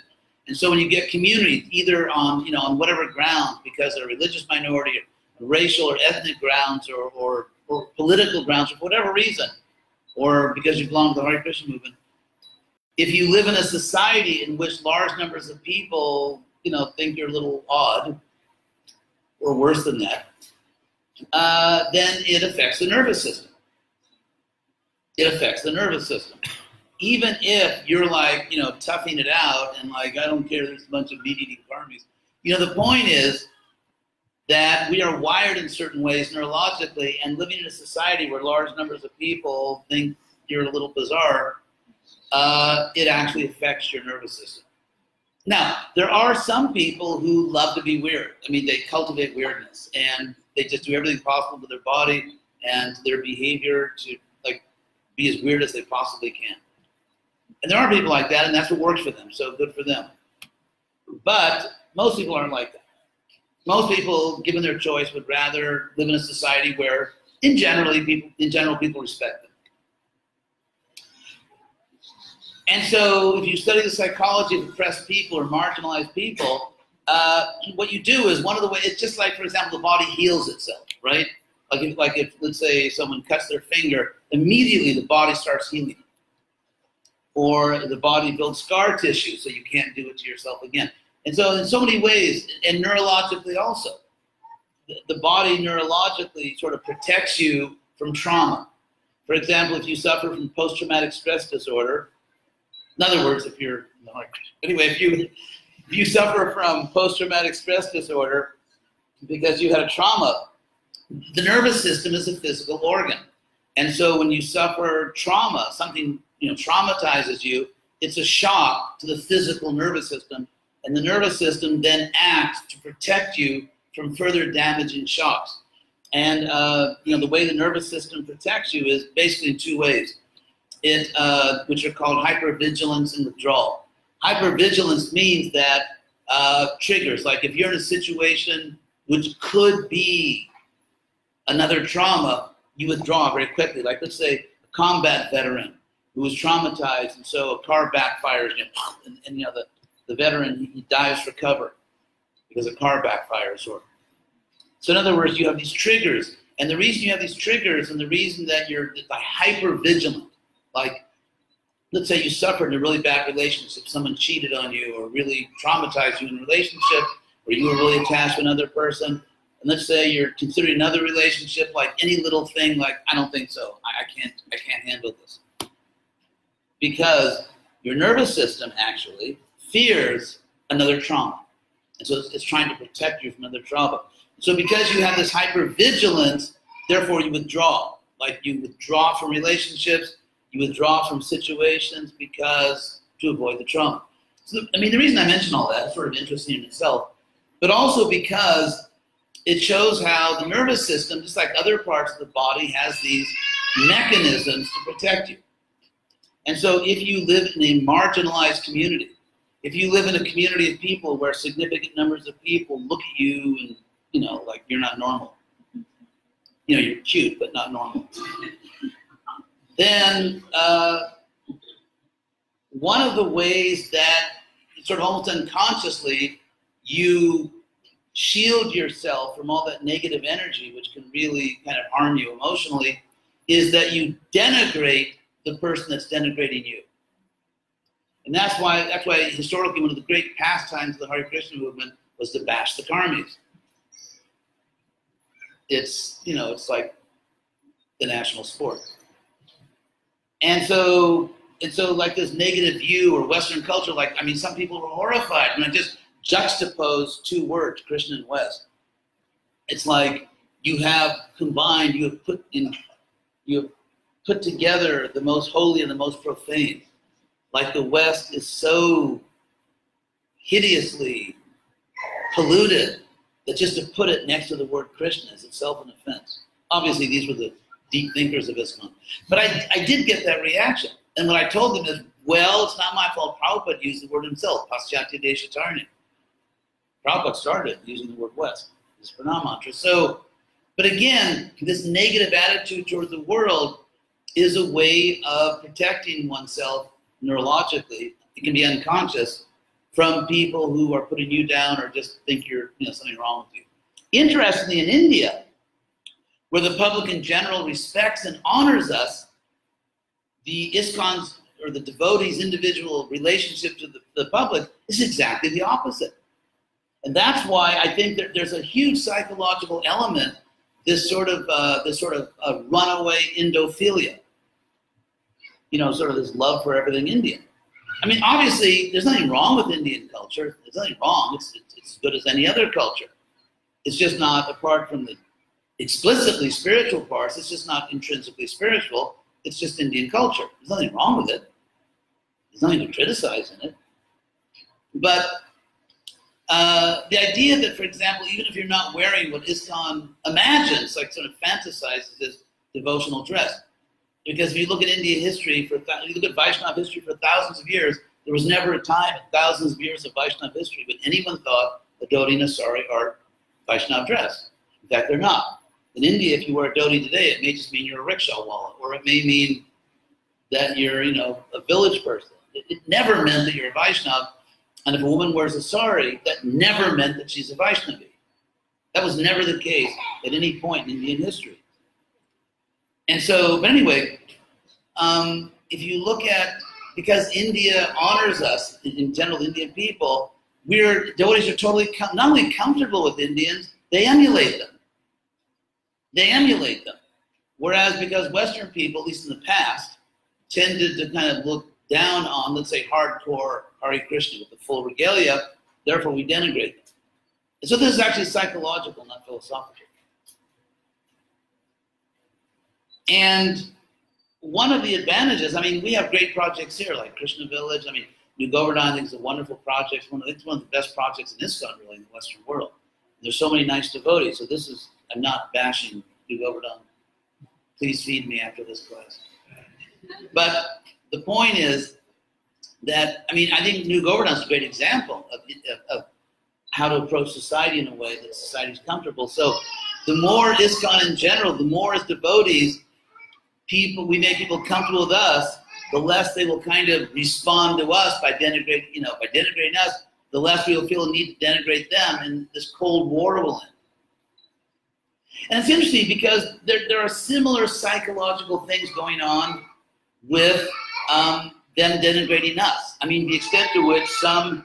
And so when you get communities, either on on whatever grounds, because they're a religious minority, or racial or ethnic grounds, or political grounds, or for whatever reason, or because you belong to the Hare Krishna movement, if you live in a society in which large numbers of people, think you're a little odd, or worse than that, then it affects the nervous system. it affects the nervous system. Even if you're like, you know, toughing it out and like, I don't care, there's a bunch of meat-eating karmis. You know, the point is that we are wired in certain ways neurologically, and living in a society where large numbers of people think you're a little bizarre, it actually affects your nervous system. Now, there are some people who love to be weird. I mean, they cultivate weirdness, and they just do everything possible to their body and their behavior to like be as weird as they possibly can. And there are people like that, and that's what works for them, so good for them. But most people aren't like that. Most people, given their choice, would rather live in a society where, in general, people respect them. And so if you study the psychology of oppressed people or marginalized people, what you do is one of the ways, it's just like, for example, the body heals itself, right? Like if let's say, someone cuts their finger, immediately the body starts healing. Or the body builds scar tissue so you can't do it to yourself again. And so in so many ways, and neurologically also, the body neurologically sort of protects you from trauma. For example, if you suffer from post-traumatic stress disorder, in other words, if you're, anyway, if you suffer from post-traumatic stress disorder because you had a trauma, the nervous system is a physical organ. And so when you suffer trauma, something traumatizes you, it's a shock to the physical nervous system, and the nervous system then acts to protect you from further damaging shocks. And the way the nervous system protects you is basically in two ways, which are called hypervigilance and withdrawal. Hypervigilance means that triggers, like if you're in a situation which could be another trauma, you withdraw very quickly. Like let's say a combat veteran who was traumatized, and so a car backfires, and the veteran, he dies for cover because a car backfires. So in other words, you have these triggers, and the reason you have these triggers, and the reason that you're hyper vigilant, like let's say you suffered in a really bad relationship, someone cheated on you, or really traumatized you in a relationship, or you were really attached to another person, and let's say you're considering another relationship, like any little thing, like I don't think so, I can't handle this. Because your nervous system actually fears another trauma. And so it's trying to protect you from another trauma. So because you have this hypervigilance, therefore you withdraw. Like you withdraw from relationships, you withdraw from situations to avoid the trauma. So, I mean, the reason I mention all that is sort of interesting in itself, but also because it shows how the nervous system, just like other parts of the body, has these mechanisms to protect you. And so if you live in a marginalized community, if you live in a community of people where significant numbers of people look at you and, like you're not normal, you're cute, but not normal, then one of the ways that sort of almost unconsciously you shield yourself from all that negative energy, which can really kind of harm you emotionally, is that you denigrate the person that's denigrating you. And that's why historically one of the great pastimes of the Hare Krishna movement was to bash the karmis. It's, it's like the national sport. And so like this negative view or Western culture, some people were horrified when I just juxtaposed two words, Krishna and West. It's like you have combined, you have put together the most holy and the most profane. Like the West is so hideously polluted that just to put it next to the word Krishna is itself an offense. Obviously, these were the deep thinkers of Islam. But I did get that reaction. And what I told them is, well, it's not my fault. Prabhupada used the word himself, Paschatya Deshatarni. Prabhupada started using the word West, this pranam mantra. So, but again, this negative attitude toward the world is a way of protecting oneself neurologically. It can be unconscious from people who are putting you down or just think you're something wrong with you. Interestingly, in India, where the public in general respects and honors us, the ISKCON's or the devotees' individual relationship to the public is exactly the opposite. And that's why I think that there's a huge psychological element, this sort of runaway Indophilia. sort of this love for everything Indian. I mean, obviously, there's nothing wrong with Indian culture. There's nothing wrong. It's as good as any other culture. It's just not, apart from the explicitly spiritual parts, it's just not intrinsically spiritual. It's just Indian culture. There's nothing wrong with it. There's nothing to criticize in it. But the idea that, for example, even if you're not wearing what ISKCON imagines, like sort of fantasizes as devotional dress, because if you look at Indian history, if you look at Vaishnava history for thousands of years, there was never a time in thousands of years of Vaishnava history when anyone thought a dhoti and a sari are Vaishnava dress. In fact, they're not. In India, if you wear a dhoti today, it may just mean you're a rickshaw wallet, or it may mean that you're, a village person. It never meant that you're a Vaishnava. And if a woman wears a sari, that never meant that she's a Vaishnavi. That was never the case at any point in Indian history. And so, but anyway, if you look at, because India honors us, in general, Indian people, devotees are totally, not only comfortable with Indians, they emulate them. They emulate them. Whereas because Western people, at least in the past, tended to kind of look down on, let's say, hardcore Hare Krishna with the full regalia, therefore we denigrate them. And so this is actually psychological, not philosophical. And one of the advantages, I mean, we have great projects here, like Krishna Village. I mean, New Govardhan, I think, is a wonderful project. It's one of the best projects in ISKCON, really, in the Western world. There's so many nice devotees. So this is, I'm not bashing New Govardhan. Please feed me after this class. But the point is that, I mean, I think New Govardhan is a great example of how to approach society in a way that society is comfortable. So the more ISKCON in general, the more as devotees, we make people comfortable with us, the less they will kind of respond to us by denigrating, by denigrating us, the less we will feel a need to denigrate them, and this Cold War will end. And it's interesting because there are similar psychological things going on with them denigrating us. I mean, the extent to which some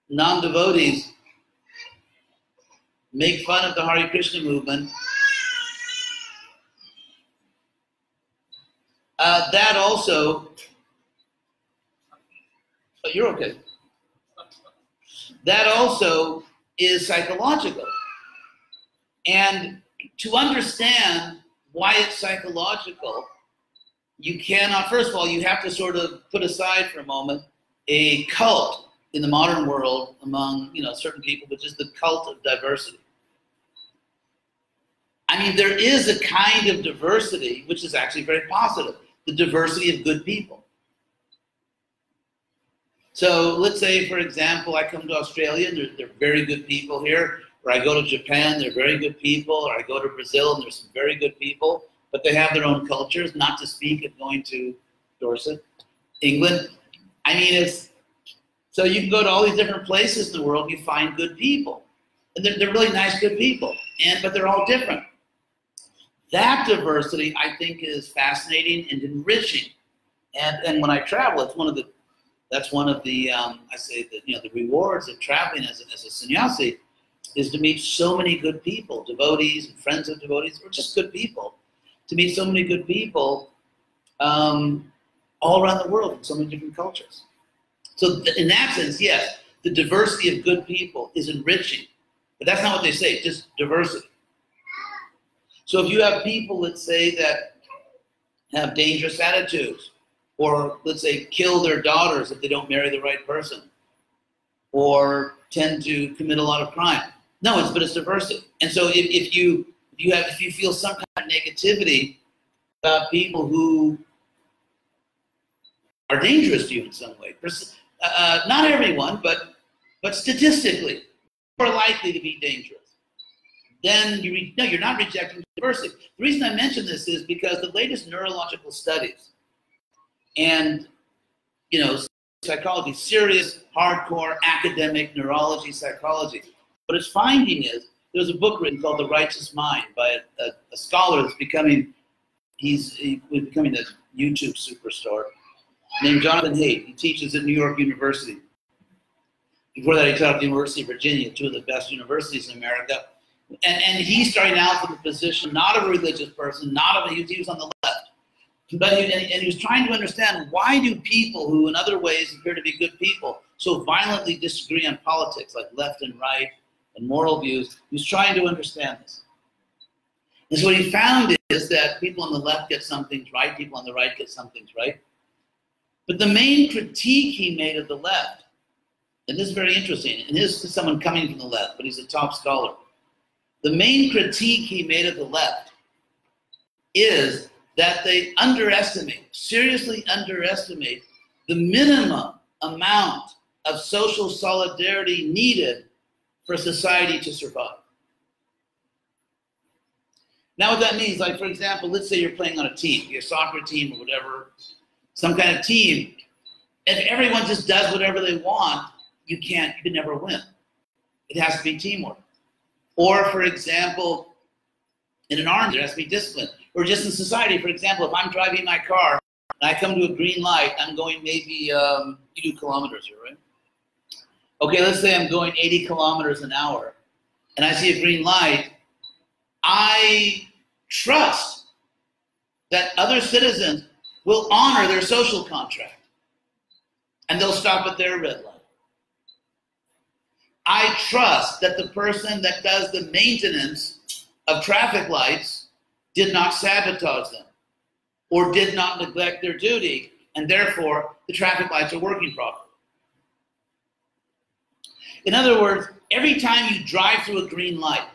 non-devotees make fun of the Hare Krishna movement, that also, but you're okay. That also is psychological. And to understand why it's psychological, you cannot, first of all, you have to sort of put aside for a moment a cult in the modern world among, certain people, which is the cult of diversity. I mean, there is a kind of diversity which is actually very positive, the diversity of good people. So let's say, for example, I come to Australia and there are very good people here, or I go to Japan, they're very good people, or I go to Brazil and there's some very good people, but they have their own cultures, not to speak of going to Dorset, England. I mean, so you can go to all these different places in the world, you find good people. And they're really nice, good people, but they're all different. That diversity, I think, is fascinating and enriching. And when I travel, that's one of the I say that the rewards of traveling as a sannyasi is to meet so many good people, devotees and friends of devotees, or just good people. To meet so many good people all around the world in so many different cultures. So in that sense, yes, the diversity of good people is enriching. But that's not what they say, just diversity. So if you have people, let's say, that have dangerous attitudes, or let's say kill their daughters if they don't marry the right person, or tend to commit a lot of crime. No, but it's diversity. And so if you feel some kind of negativity about people who are dangerous to you in some way, not everyone, but statistically more likely to be dangerous, then you're not rejecting diversity. The reason I mention this is because the latest neurological studies and psychology, serious, hardcore, academic neurology psychology, what it's finding is there's a book written called The Righteous Mind by a scholar that's becoming a YouTube superstar named Jonathan Haidt. He teaches at New York University. Before that, he taught at the University of Virginia, two of the best universities in America. And he's starting out from the position not of a religious person, he was on the left. But he was trying to understand, why do people who in other ways appear to be good people so violently disagree on politics, like left and right and moral views? He was trying to understand this. And so what he found is that people on the left get some things right, people on the right get some things right. But the main critique he made of the left, and this is very interesting, and this is someone coming from the left, but he's a top scholar. The main critique he made of the left is that they underestimate, seriously underestimate, the minimum amount of social solidarity needed for society to survive. Now what that means, like for example, let's say you're playing on a team, your soccer team or whatever, some kind of team. If everyone just does whatever they want, you can never win. It has to be teamwork. Or for example, in an army, there has to be discipline. Or just in society, for example, if I'm driving my car and I come to a green light, I'm going maybe 82 kilometers here, right? Okay, let's say I'm going 80 kilometers an hour and I see a green light. I trust that other citizens will honor their social contract and they'll stop at their red light. I trust that the person that does the maintenance of traffic lights did not sabotage them or did not neglect their duty, and therefore the traffic lights are working properly. In other words, every time you drive through a green light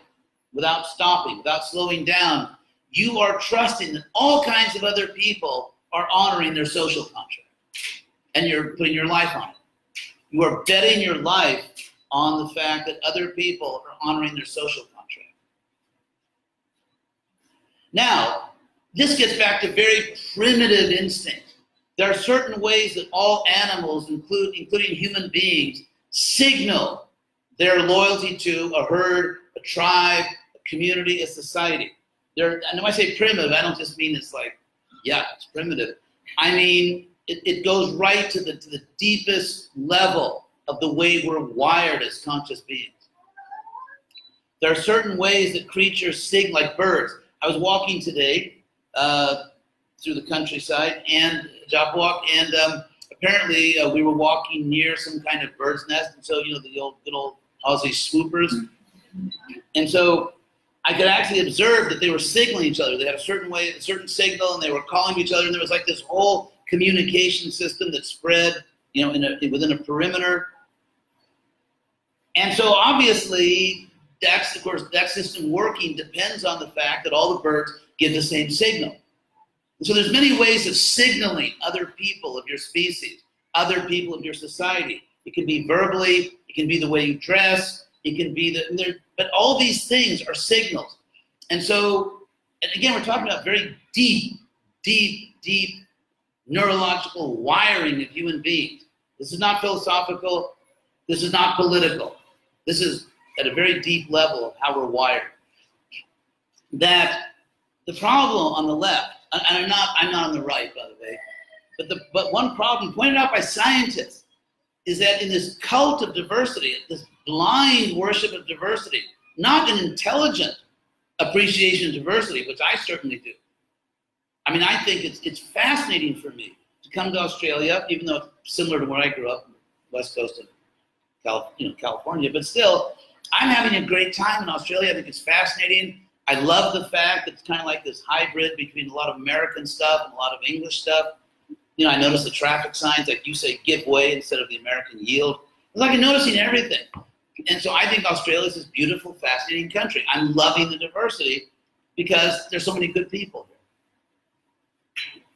without stopping, without slowing down, you are trusting that all kinds of other people are honoring their social contract, and you're putting your life on it. You are betting your life on the fact that other people are honoring their social contract. Now, this gets back to very primitive instinct. There are certain ways that all animals, including human beings, signal their loyalty to a herd, a tribe, a community, a society. And when I say primitive, I don't just mean it's like, yeah, it's primitive. I mean, it goes right to the deepest level of the way we're wired as conscious beings. There are certain ways that creatures signal, like birds. I was walking today through the countryside and job walk, and apparently we were walking near some kind of bird's nest, and so the good old Aussie swoopers, and so I could actually observe that they were signaling each other. They had a certain way, a certain signal, and they were calling to each other, and there was like this whole communication system that spread, within a perimeter. And so obviously, of course, that system working depends on the fact that all the birds give the same signal. And so there's many ways of signaling other people of your species, other people of your society. It can be verbally, it can be the way you dress, it can be but all these things are signals. And so, and again, we're talking about very deep neurological wiring of human beings. This is not philosophical, this is not political. This is at a very deep level of how we're wired. That the problem on the left, and I'm not on the right, by the way, but one problem pointed out by scientists is that in this cult of diversity, this blind worship of diversity, not an intelligent appreciation of diversity, which I certainly do. I mean, I think it's fascinating for me to come to Australia, even though it's similar to where I grew up, west coast of California, but still, I'm having a great time in Australia. I think it's fascinating. I love the fact that it's kind of like this hybrid between a lot of American stuff and a lot of English stuff. I notice the traffic signs, like you say, give way instead of the American yield. It's like I'm noticing everything. And so I think Australia is this beautiful, fascinating country. I'm loving the diversity because there's so many good people here.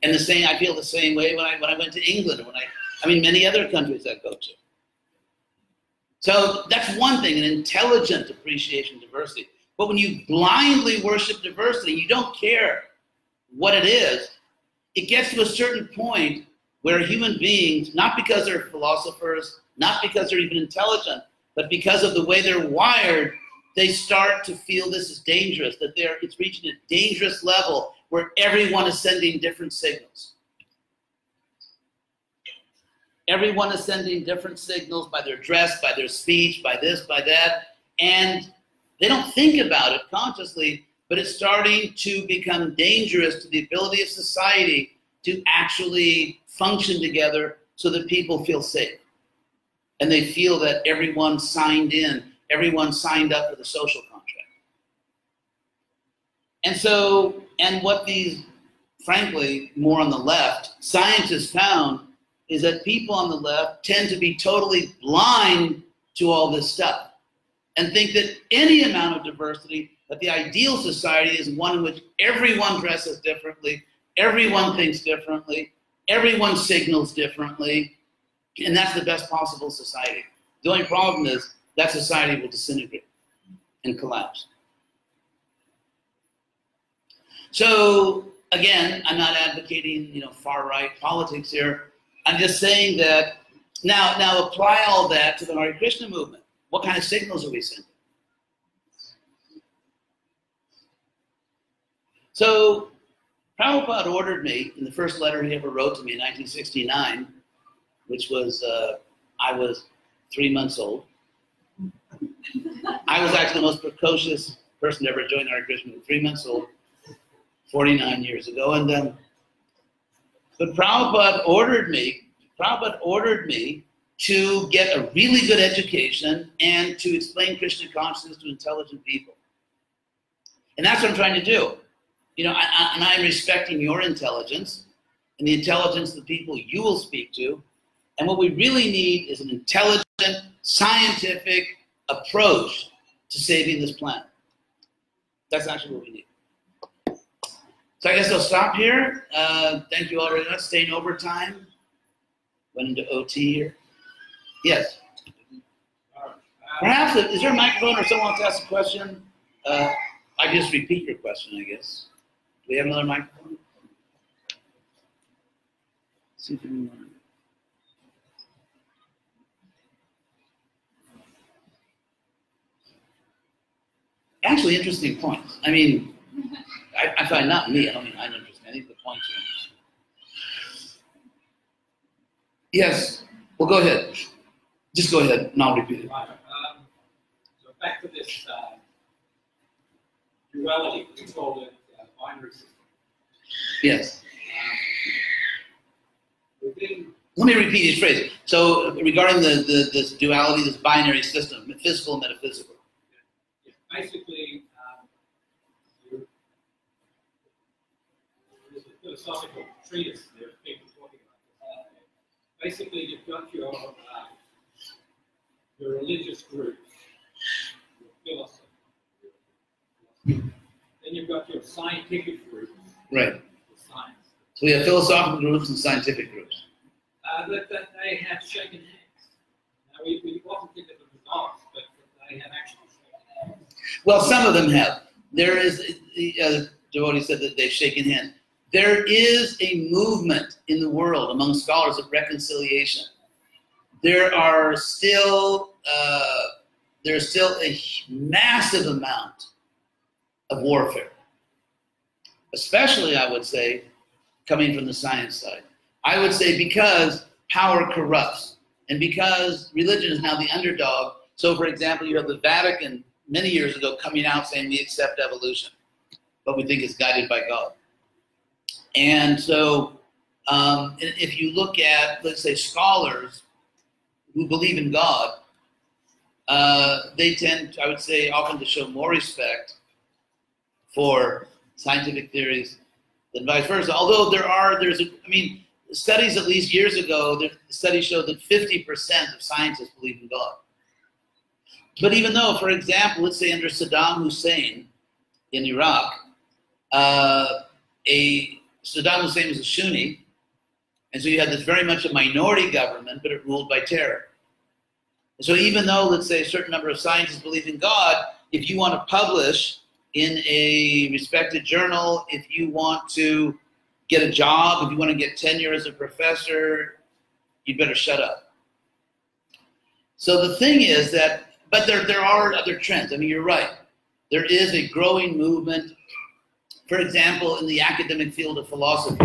And I feel the same way when I went to England, or many other countries I go to. So that's one thing, an intelligent appreciation of diversity. But when you blindly worship diversity, you don't care what it is, it gets to a certain point where human beings, not because they're philosophers, not because they're even intelligent, but because of the way they're wired, they start to feel this is dangerous, that it's reaching a dangerous level where everyone is sending different signals. Everyone is sending different signals by their dress, by their speech, by this, by that, and they don't think about it consciously, but it's starting to become dangerous to the ability of society to actually function together so that people feel safe. And they feel that everyone signed in, everyone signed up for the social contract. And so, and what these, frankly, more on the left, scientists found is that people on the left tend to be totally blind to all this stuff and think that any amount of diversity, that the ideal society is one in which everyone dresses differently, everyone thinks differently, everyone signals differently, and that's the best possible society. The only problem is that society will disintegrate and collapse. So again, I'm not advocating, you know, far-right politics here. I'm just saying that now apply all that to the Hare Krishna movement. What kind of signals are we sending? So Prabhupada ordered me in the first letter he ever wrote to me in 1969, which was, I was 3 months old. I was actually the most precocious person to ever join Hare Krishna, 3 months old, 49 years ago. And but Prabhupada ordered me to get a really good education and to explain Krishna consciousness to intelligent people. And that's what I'm trying to do. You know, and I'm respecting your intelligence and the intelligence of the people you will speak to. And what we really need is an intelligent, scientific approach to saving this planet. That's actually what we need. So I guess I'll stop here. Thank you all very much. Staying overtime. Went into OT here. Yes. Perhaps, is there a microphone or someone wants to ask a question? I just repeat your question, I guess. Do we have another microphone? See if anyone. Actually, interesting points. I mean, I find not me, I don't mean I'm interested. I think the points are interesting. Yes, well, go ahead. Just go ahead, and I'll repeat it. Right. So back to this duality, we call it binary system. Yes. Within, Let me repeat each phrase. So regarding this duality, this binary system, physical and metaphysical. basically, there's a philosophical treatise there, people talking about this. Basically, you've got your religious groups, your philosophy, then you've got your scientific groups, Right. the science. So we have philosophical groups and scientific groups. That they have shaken hands. Now, we often think of them as dogs, but they have actually shaken hands. Well, some of them have. There is, the devotee said that they've shaken hands. There is a movement in the world among scholars of reconciliation. There are still, there's still a massive amount of warfare, especially, I would say, coming from the science side. I would say because power corrupts and because religion is now the underdog. So, for example, you have the Vatican many years ago coming out saying we accept evolution, but we think it's guided by God. And so if you look at, let's say, scholars who believe in God, they tend, I would say, often to show more respect for scientific theories than vice versa. Although I mean, studies at least years ago, the studies showed that 50% of scientists believe in God. But even though, for example, let's say under Saddam Hussein in Iraq, Saddam Hussein was a Sunni, and so you had this very much a minority government, but it ruled by terror. And so even though, let's say, a certain number of scientists believe in God, if you want to publish in a respected journal, if you want to get a job, if you want to get tenure as a professor, you better shut up. So the thing is that, but there are other trends. I mean, you're right. There is a growing movement, for example, in the academic field of philosophy,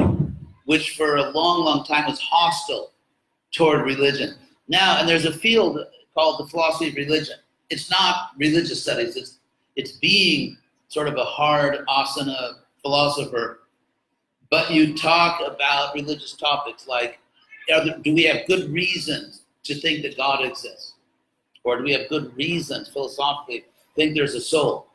which for a long, long time was hostile toward religion. Now, and there's a field called the philosophy of religion. It's not religious studies. It's being sort of a hard asana philosopher. But you talk about religious topics like, do we have good reasons to think that God exists? Or do we have good reasons, philosophically, to think there's a soul?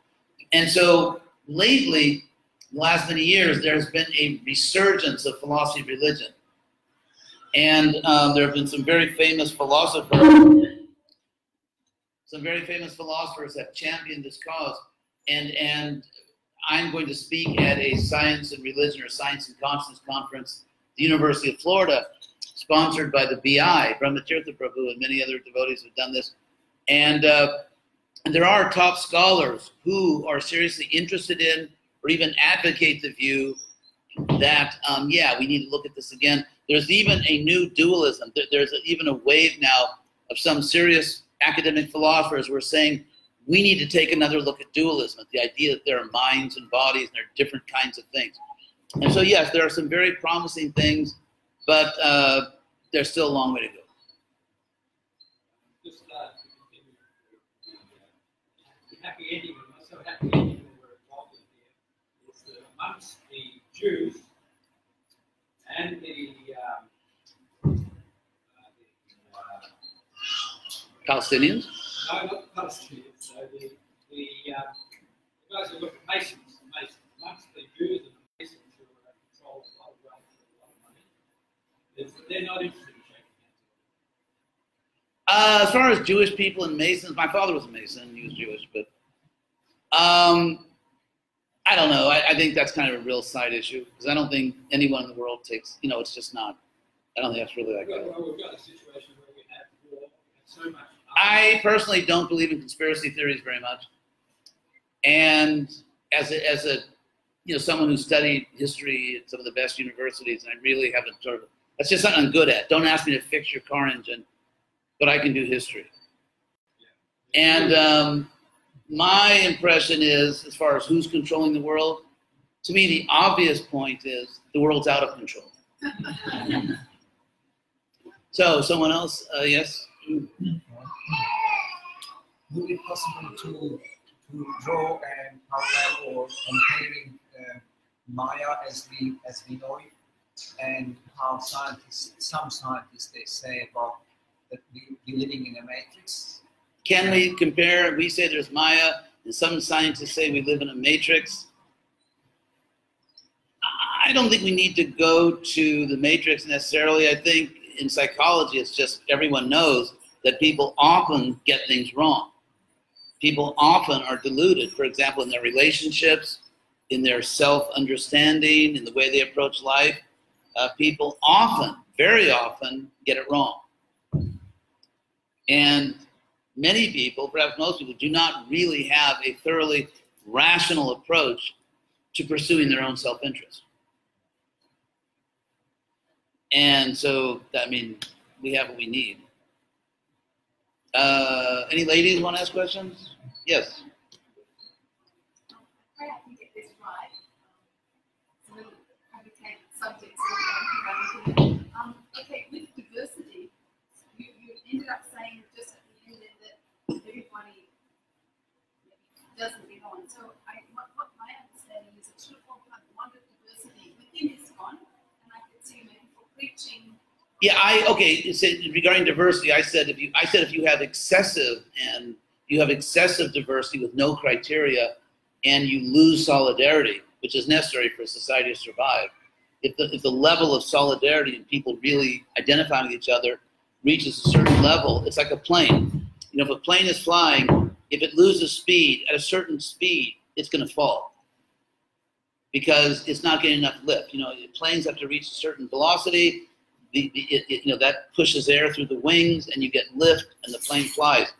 And so lately, in the last many years, there's been a resurgence of philosophy of religion. And there have been some very famous philosophers. Some very famous philosophers have championed this cause. And I'm going to speak at a Science and Religion or Science and Conscience conference at the University of Florida, sponsored by the BI, Brahmatirtha Prabhu, and many other devotees have done this. And there are top scholars who are seriously interested in or even advocate the view that, yeah, we need to look at this again. There's even a new dualism. There's even a wave now of some serious academic philosophers who are saying we need to take another look at dualism, the idea that there are minds and bodies and there are different kinds of things. And so, yes, there are some very promising things, but there's still a long way to go. Just to continue, the happy ending, so happy ending that we're involved in here is that amongst the Jews and the Palestinians? no, not Palestinians. So the guys who look at Masons, amongst the Jews and the Masons who control a lot of wealth and a lot of money, is that they're not interested in shaking hands. As far as Jewish people and Masons, my father was a Mason, he was Jewish, but I don't know. I think that's kind of a real side issue, because I don't think anyone in the world takes, it's just not, I don't think that's really that good. Well, we've got a situation where we have war, we have so much. I personally don't believe in conspiracy theories very much. And as a someone who studied history at some of the best universities, and I really haven't that's just something I'm good at. Don't ask me to fix your car engine, but I can do history. And my impression is, as far as who's controlling the world, to me the obvious point is the world's out of control. So, someone else? Yes? Would it be possible to draw an parallel or comparing Maya as we know it, and how some scientists they say about that we're living in a matrix? Can we compare? We say there's Maya, and some scientists say we live in a matrix. I don't think we need to go to the matrix necessarily. I think in psychology, it's just everyone knows that people often get things wrong. People often are deluded, for example, in their relationships, in their self-understanding, in the way they approach life. People often, very often, get it wrong. And many people, perhaps most people, do not really have a thoroughly rational approach to pursuing their own self-interest. And so, we have what we need. Any ladies want to ask questions? Yes. I have to get this right. It's a little complicated subject. Okay, with diversity, you ended up saying just at the end that everybody doesn't belong. So what my understanding is, it should have all kind of one diversity within ISKCON, and I could see maybe for preaching. Yeah, so regarding diversity, I said if you have excessive diversity with no criteria, and you lose solidarity, which is necessary for society to survive. If the level of solidarity and people really identifying with each other reaches a certain level, it's like a plane. If a plane is flying, if it loses speed at a certain speed, it's going to fall because it's not getting enough lift. Planes have to reach a certain velocity. That pushes air through the wings, and you get lift, and the plane flies.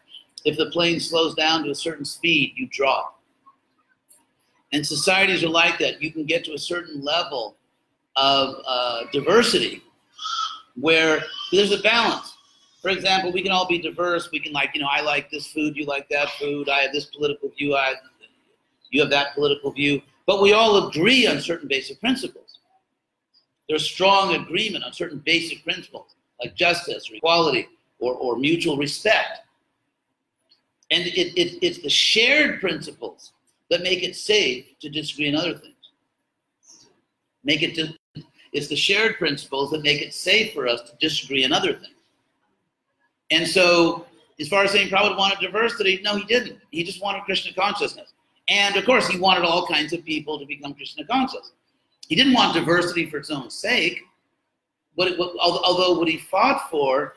If the plane slows down to a certain speed, you drop. And societies are like that. You can get to a certain level of diversity where there's a balance. For example, we can all be diverse. We can I like this food, you like that food. I have this political view, you have that political view. But we all agree on certain basic principles. There's strong agreement on certain basic principles, like justice, or equality, or mutual respect. And it's the shared principles that make it safe to disagree on other things. It's the shared principles that make it safe for us to disagree on other things. And so, as far as saying Prabhupada wanted diversity, no, he didn't. He just wanted Krishna consciousness. And of course, he wanted all kinds of people to become Krishna conscious. He didn't want diversity for its own sake. Although what he fought for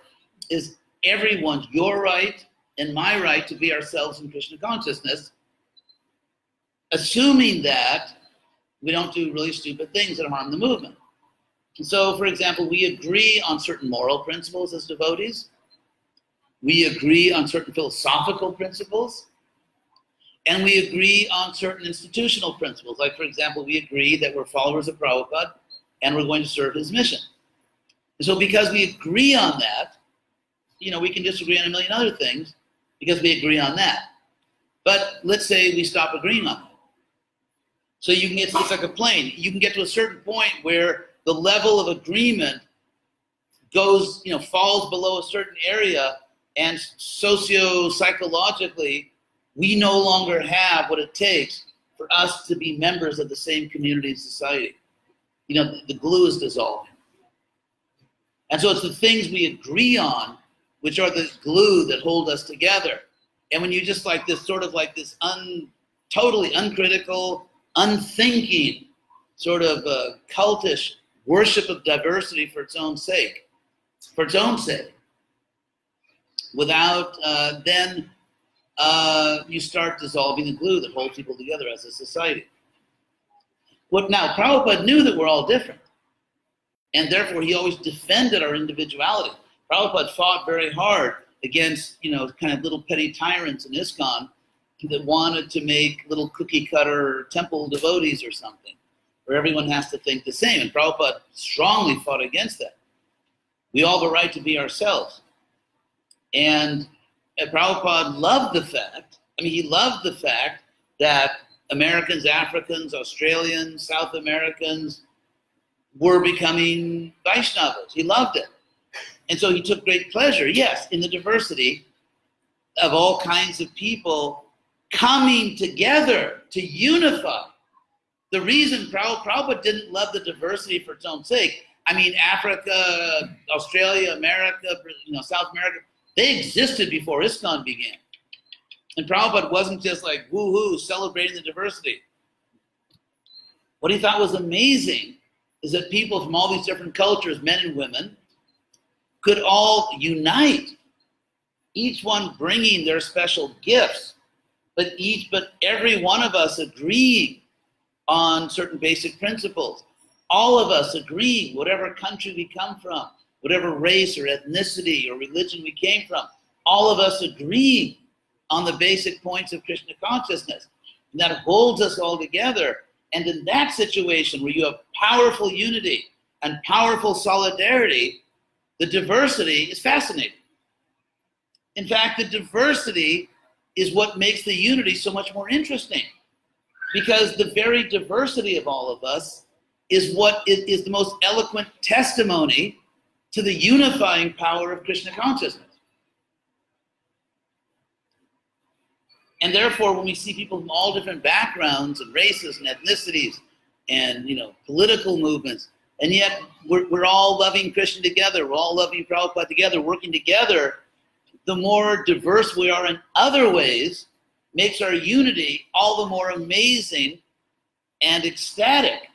is everyone's, your right and my right to be ourselves in Krishna consciousness, assuming that we don't do really stupid things that harm the movement. And so, for example, we agree on certain moral principles as devotees. We agree on certain philosophical principles. And we agree on certain institutional principles. Like, for example, we agree that we're followers of Prabhupada and we're going to serve his mission. And so because we agree on that, you know, we can disagree on a million other things because we agree on that. But let's say we stop agreeing on that. So you can get to, it's like a plane. You can get to a certain point where the level of agreement goes, you know, falls below a certain area, and socio-psychologically, we no longer have what it takes for us to be members of the same community and society. You know, the glue is dissolving. And so it's the things we agree on which are the glue that hold us together. And when you just like this sort of like this totally uncritical, unthinking, sort of cultish worship of diversity for its own sake, without then you start dissolving the glue that holds people together as a society. Now, Prabhupada knew that we're all different, and therefore he always defended our individuality. Prabhupada fought very hard against, you know, kind of little petty tyrants in ISKCON that wanted to make little cookie cutter temple devotees or something, where everyone has to think the same. And Prabhupada strongly fought against that. We all have a right to be ourselves. And Prabhupada loved the fact, he loved the fact that Americans, Africans, Australians, South Americans were becoming Vaishnavas. He loved it. And so he took great pleasure, yes, in the diversity of all kinds of people coming together to unify. The reason Prabhupada didn't love the diversity for its own sake, I mean, Africa, Australia, America, you know, South America, they existed before ISKCON began. And Prabhupada wasn't just like woo-hoo, celebrating the diversity. What he thought was amazing is that people from all these different cultures, men and women, could all unite, each one bringing their special gifts, but every one of us agreeing on certain basic principles. All of us agreeing, whatever country we come from, whatever race or ethnicity or religion we came from, all of us agreeing on the basic points of Krishna consciousness. And that holds us all together. And in that situation where you have powerful unity and powerful solidarity, the diversity is fascinating. In fact, the diversity is what makes the unity so much more interesting, because the very diversity of all of us is what is the most eloquent testimony to the unifying power of Krishna consciousness. And therefore, when we see people from all different backgrounds and races and ethnicities and, you know, political movements, and yet we're all loving Krishna together, we're all loving Prabhupada together, working together, the more diverse we are in other ways makes our unity all the more amazing and ecstatic.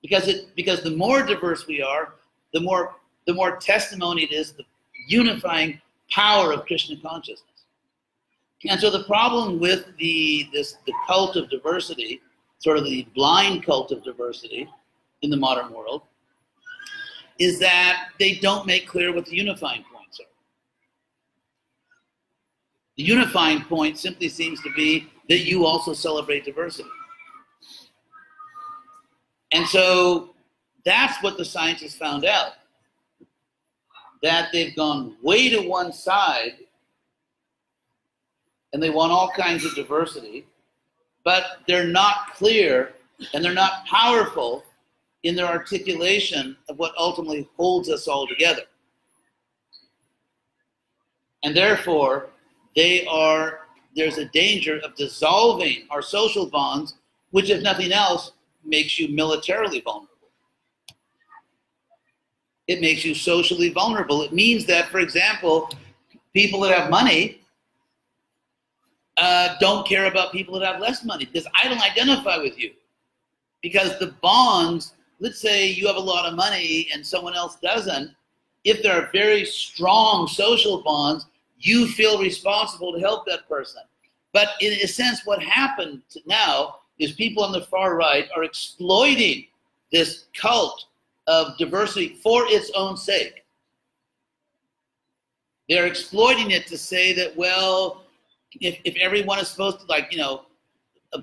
Because the more diverse we are, the more testimony it is, the unifying power of Krishna consciousness. And so the problem with the cult of diversity, sort of the blind cult of diversity in the modern world, is that they don't make clear what the unifying points are. The unifying point simply seems to be that you also celebrate diversity. And so that's what the scientists found out, that they've gone way to one side and they want all kinds of diversity, but they're not clear and they're not powerful in their articulation of what ultimately holds us all together. And therefore, there's a danger of dissolving our social bonds, which, if nothing else, makes you militarily vulnerable. It makes you socially vulnerable. It means that, for example, people that have money don't care about people that have less money, because I don't identify with you. Because the bonds, let's say you have a lot of money and someone else doesn't, if there are very strong social bonds, you feel responsible to help that person. But in a sense, what happened now is people on the far right are exploiting this cult of diversity for its own sake. They're exploiting it to say that, well, if everyone is supposed to, like, you know,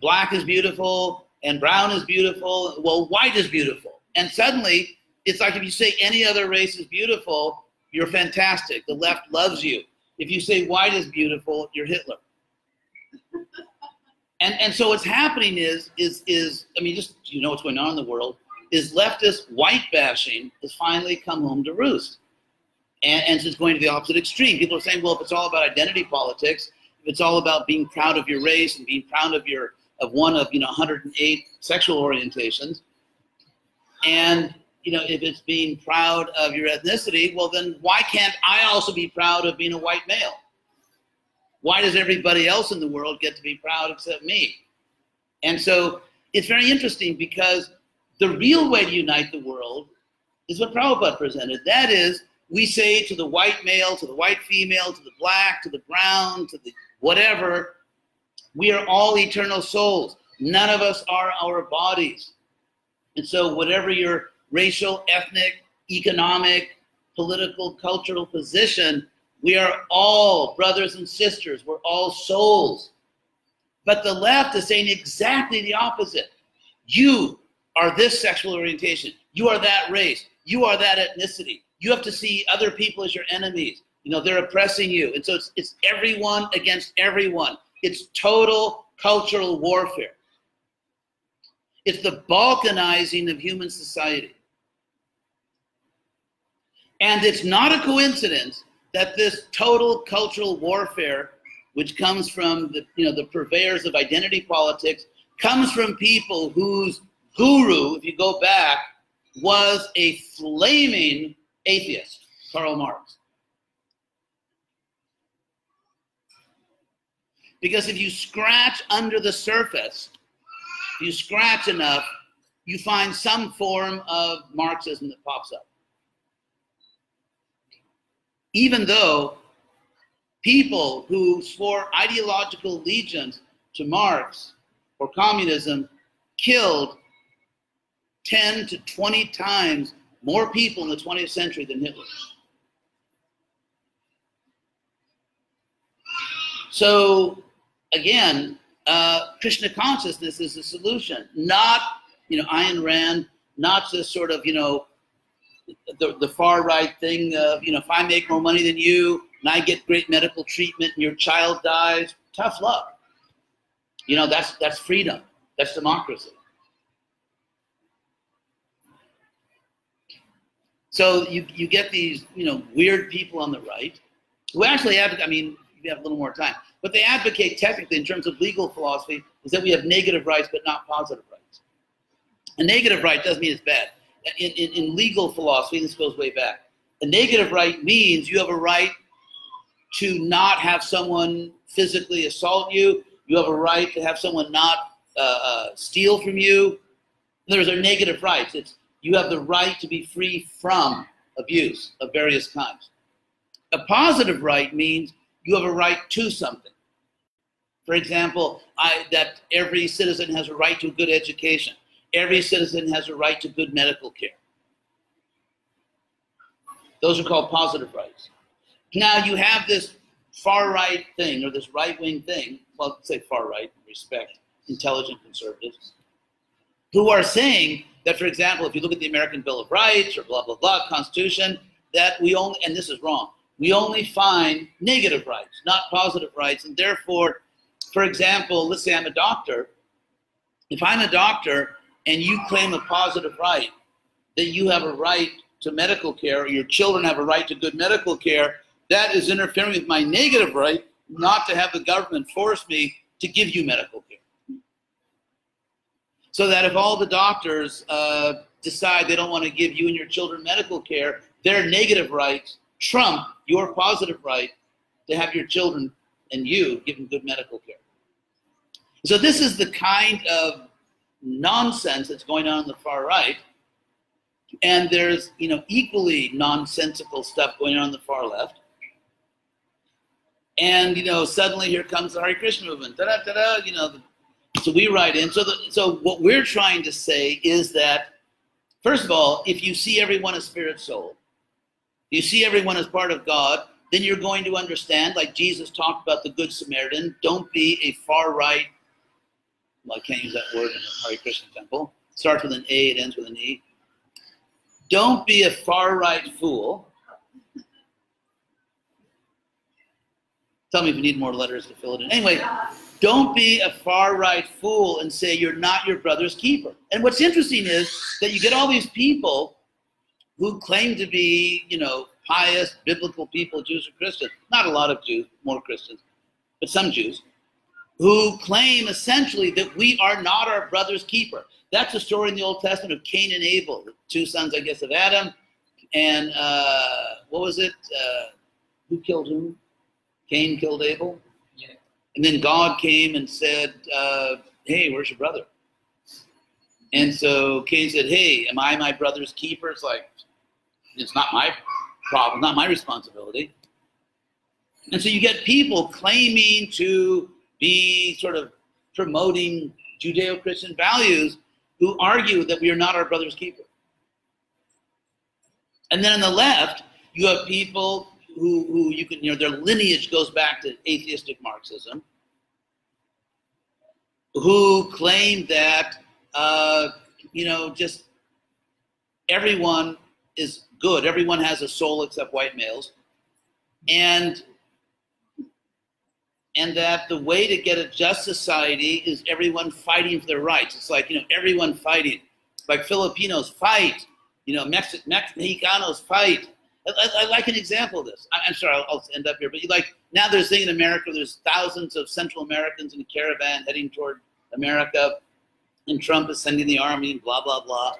black is beautiful and brown is beautiful, well, white is beautiful. And suddenly, it's like if you say any other race is beautiful, you're fantastic. The left loves you. If you say white is beautiful, you're Hitler. And so what's happening is I mean, just, you know what's going on in the world, is leftist white bashing has finally come home to roost. And it's going to the opposite extreme. People are saying, well, if it's all about identity politics, if it's all about being proud of your race and being proud of one of 108 sexual orientations, and if it's being proud of your ethnicity, well, then why can't I also be proud of being a white male? Why does everybody else in the world get to be proud except me? And so it's very interesting, because the real way to unite the world is what Prabhupada presented. That is, we say to the white male, to the white female, to the black, to the brown, to the whatever, we are all eternal souls. None of us are our bodies. And so whatever your racial, ethnic, economic, political, cultural position, we are all brothers and sisters. We're all souls. But the left is saying exactly the opposite. You are this sexual orientation. You are that race. You are that ethnicity. You have to see other people as your enemies. They're oppressing you. And so it's everyone against everyone. It's total cultural warfare. It's the balkanizing of human society. And it's not a coincidence that this total cultural warfare, which comes from the purveyors of identity politics, comes from people whose guru, if you go back, was a flaming atheist, Karl Marx. Because if you scratch under the surface, if you scratch enough, you find some form of Marxism that pops up. Even though people who swore ideological allegiance to Marx or communism killed 10 to 20 times more people in the 20th century than Hitler. So again, Krishna consciousness is the solution, not Ayn Rand, not this sort of the far right thing of if I make more money than you and I get great medical treatment and your child dies, tough luck. That's freedom. That's democracy. So you get these weird people on the right who actually advocate. I mean, if you have a little more time, what they advocate technically in terms of legal philosophy is that we have negative rights but not positive rights. A negative right doesn't mean it's bad. In legal philosophy, this goes way back, a negative right means you have a right to not have someone physically assault you. You have a right to have someone not steal from you. Those are negative rights. It's you have the right to be free from abuse of various kinds. A positive right means you have a right to something. For example, that every citizen has a right to a good education. Every citizen has a right to good medical care. Those are called positive rights. Now you have this far right thing, or this right wing thing, well, let's say far right, respect intelligent conservatives, who are saying that, for example, if you look at the American Bill of Rights or blah, blah, blah, Constitution, that we only, and this is wrong, we only find negative rights, not positive rights. And therefore, for example, let's say I'm a doctor. If I'm a doctor and you claim a positive right, that you have a right to medical care, or your children have a right to good medical care, that is interfering with my negative right not to have the government force me to give you medical care. So that if all the doctors decide they don't want to give you and your children medical care, their negative rights trump your positive right to have your children and you given good medical care. So this is the kind of nonsense that's going on the far right. And there's, equally nonsensical stuff going on the far left. And, suddenly here comes the Hare Krishna movement. Da-da-da-da, so we write in. So what we're trying to say is that, first of all, if you see everyone as spirit soul, you see everyone as part of God, then you're going to understand, like Jesus talked about the Good Samaritan, don't be a far right, well, I can't use that word in a Hare Krishna temple. It starts with an A, it ends with an E. Don't be a far right fool. Tell me if you need more letters to fill it in. Anyway, don't be a far right fool and say you're not your brother's keeper. And what's interesting is that you get all these people who claim to be, pious, biblical people, Jews or Christians. Not a lot of Jews, more Christians, but some Jews, who claim essentially that we are not our brother's keeper. That's a story in the Old Testament of Cain and Abel, the two sons, I guess, of Adam. And what was it? Who killed whom? Cain killed Abel? Yeah. And then God came and said, hey, where's your brother? And so Cain said, hey, am I my brother's keeper? It's like, it's not my problem, not my responsibility. And so you get people claiming to be sort of promoting Judeo-Christian values who argue that we are not our brother's keeper. And then on the left, you have people who you can, their lineage goes back to atheistic Marxism, who claim that, just everyone is good. Everyone has a soul except white males. And that the way to get a just society is everyone fighting for their rights. It's like, everyone fighting. Like Filipinos fight, Mexicanos fight. I like an example of this. I'm sorry, I'll end up here. But now there's a thing in America, there's thousands of Central Americans in a caravan heading toward America. And Trump is sending the army and blah, blah, blah.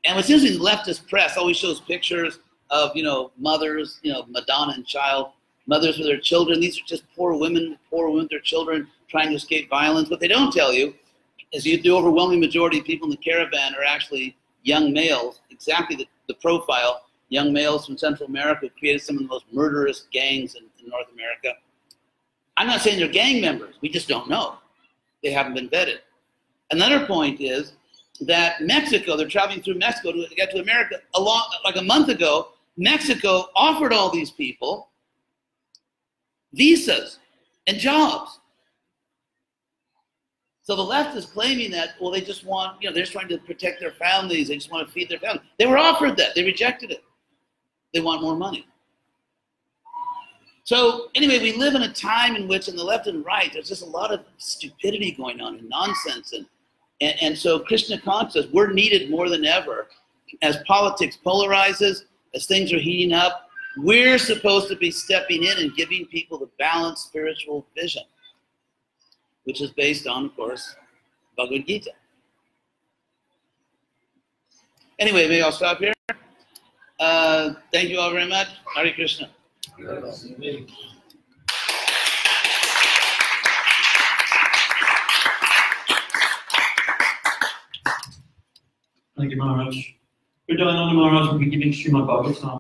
And what's interesting, the leftist press always shows pictures of, mothers, Madonna and child, mothers with their children. These are just poor women with their children trying to escape violence. What they don't tell you is the overwhelming majority of people in the caravan are actually young males, exactly the profile, young males from Central America who created some of the most murderous gangs in North America. I'm not saying they're gang members. We just don't know. They haven't been vetted. Another point is that Mexico, they're traveling through Mexico to get to America. Like a month ago, Mexico offered all these people visas and jobs. So the left is claiming that, well, they just want, they're just trying to protect their families. They just want to feed their families. They were offered that. They rejected it. They want more money. So anyway, we live in a time in which, in the left and right, there's just a lot of stupidity going on and nonsense. And so Krishna consciousness, we're needed more than ever. As politics polarizes, as things are heating up, we're supposed to be stepping in and giving people the balanced spiritual vision, which is based on, of course, Bhagavad Gita. Anyway, maybe I'll stop here. Thank you all very much. Hare Krishna. Thank you, Maharaj. We're done on Maharaj. We'll be giving Srimad Bhagavatam.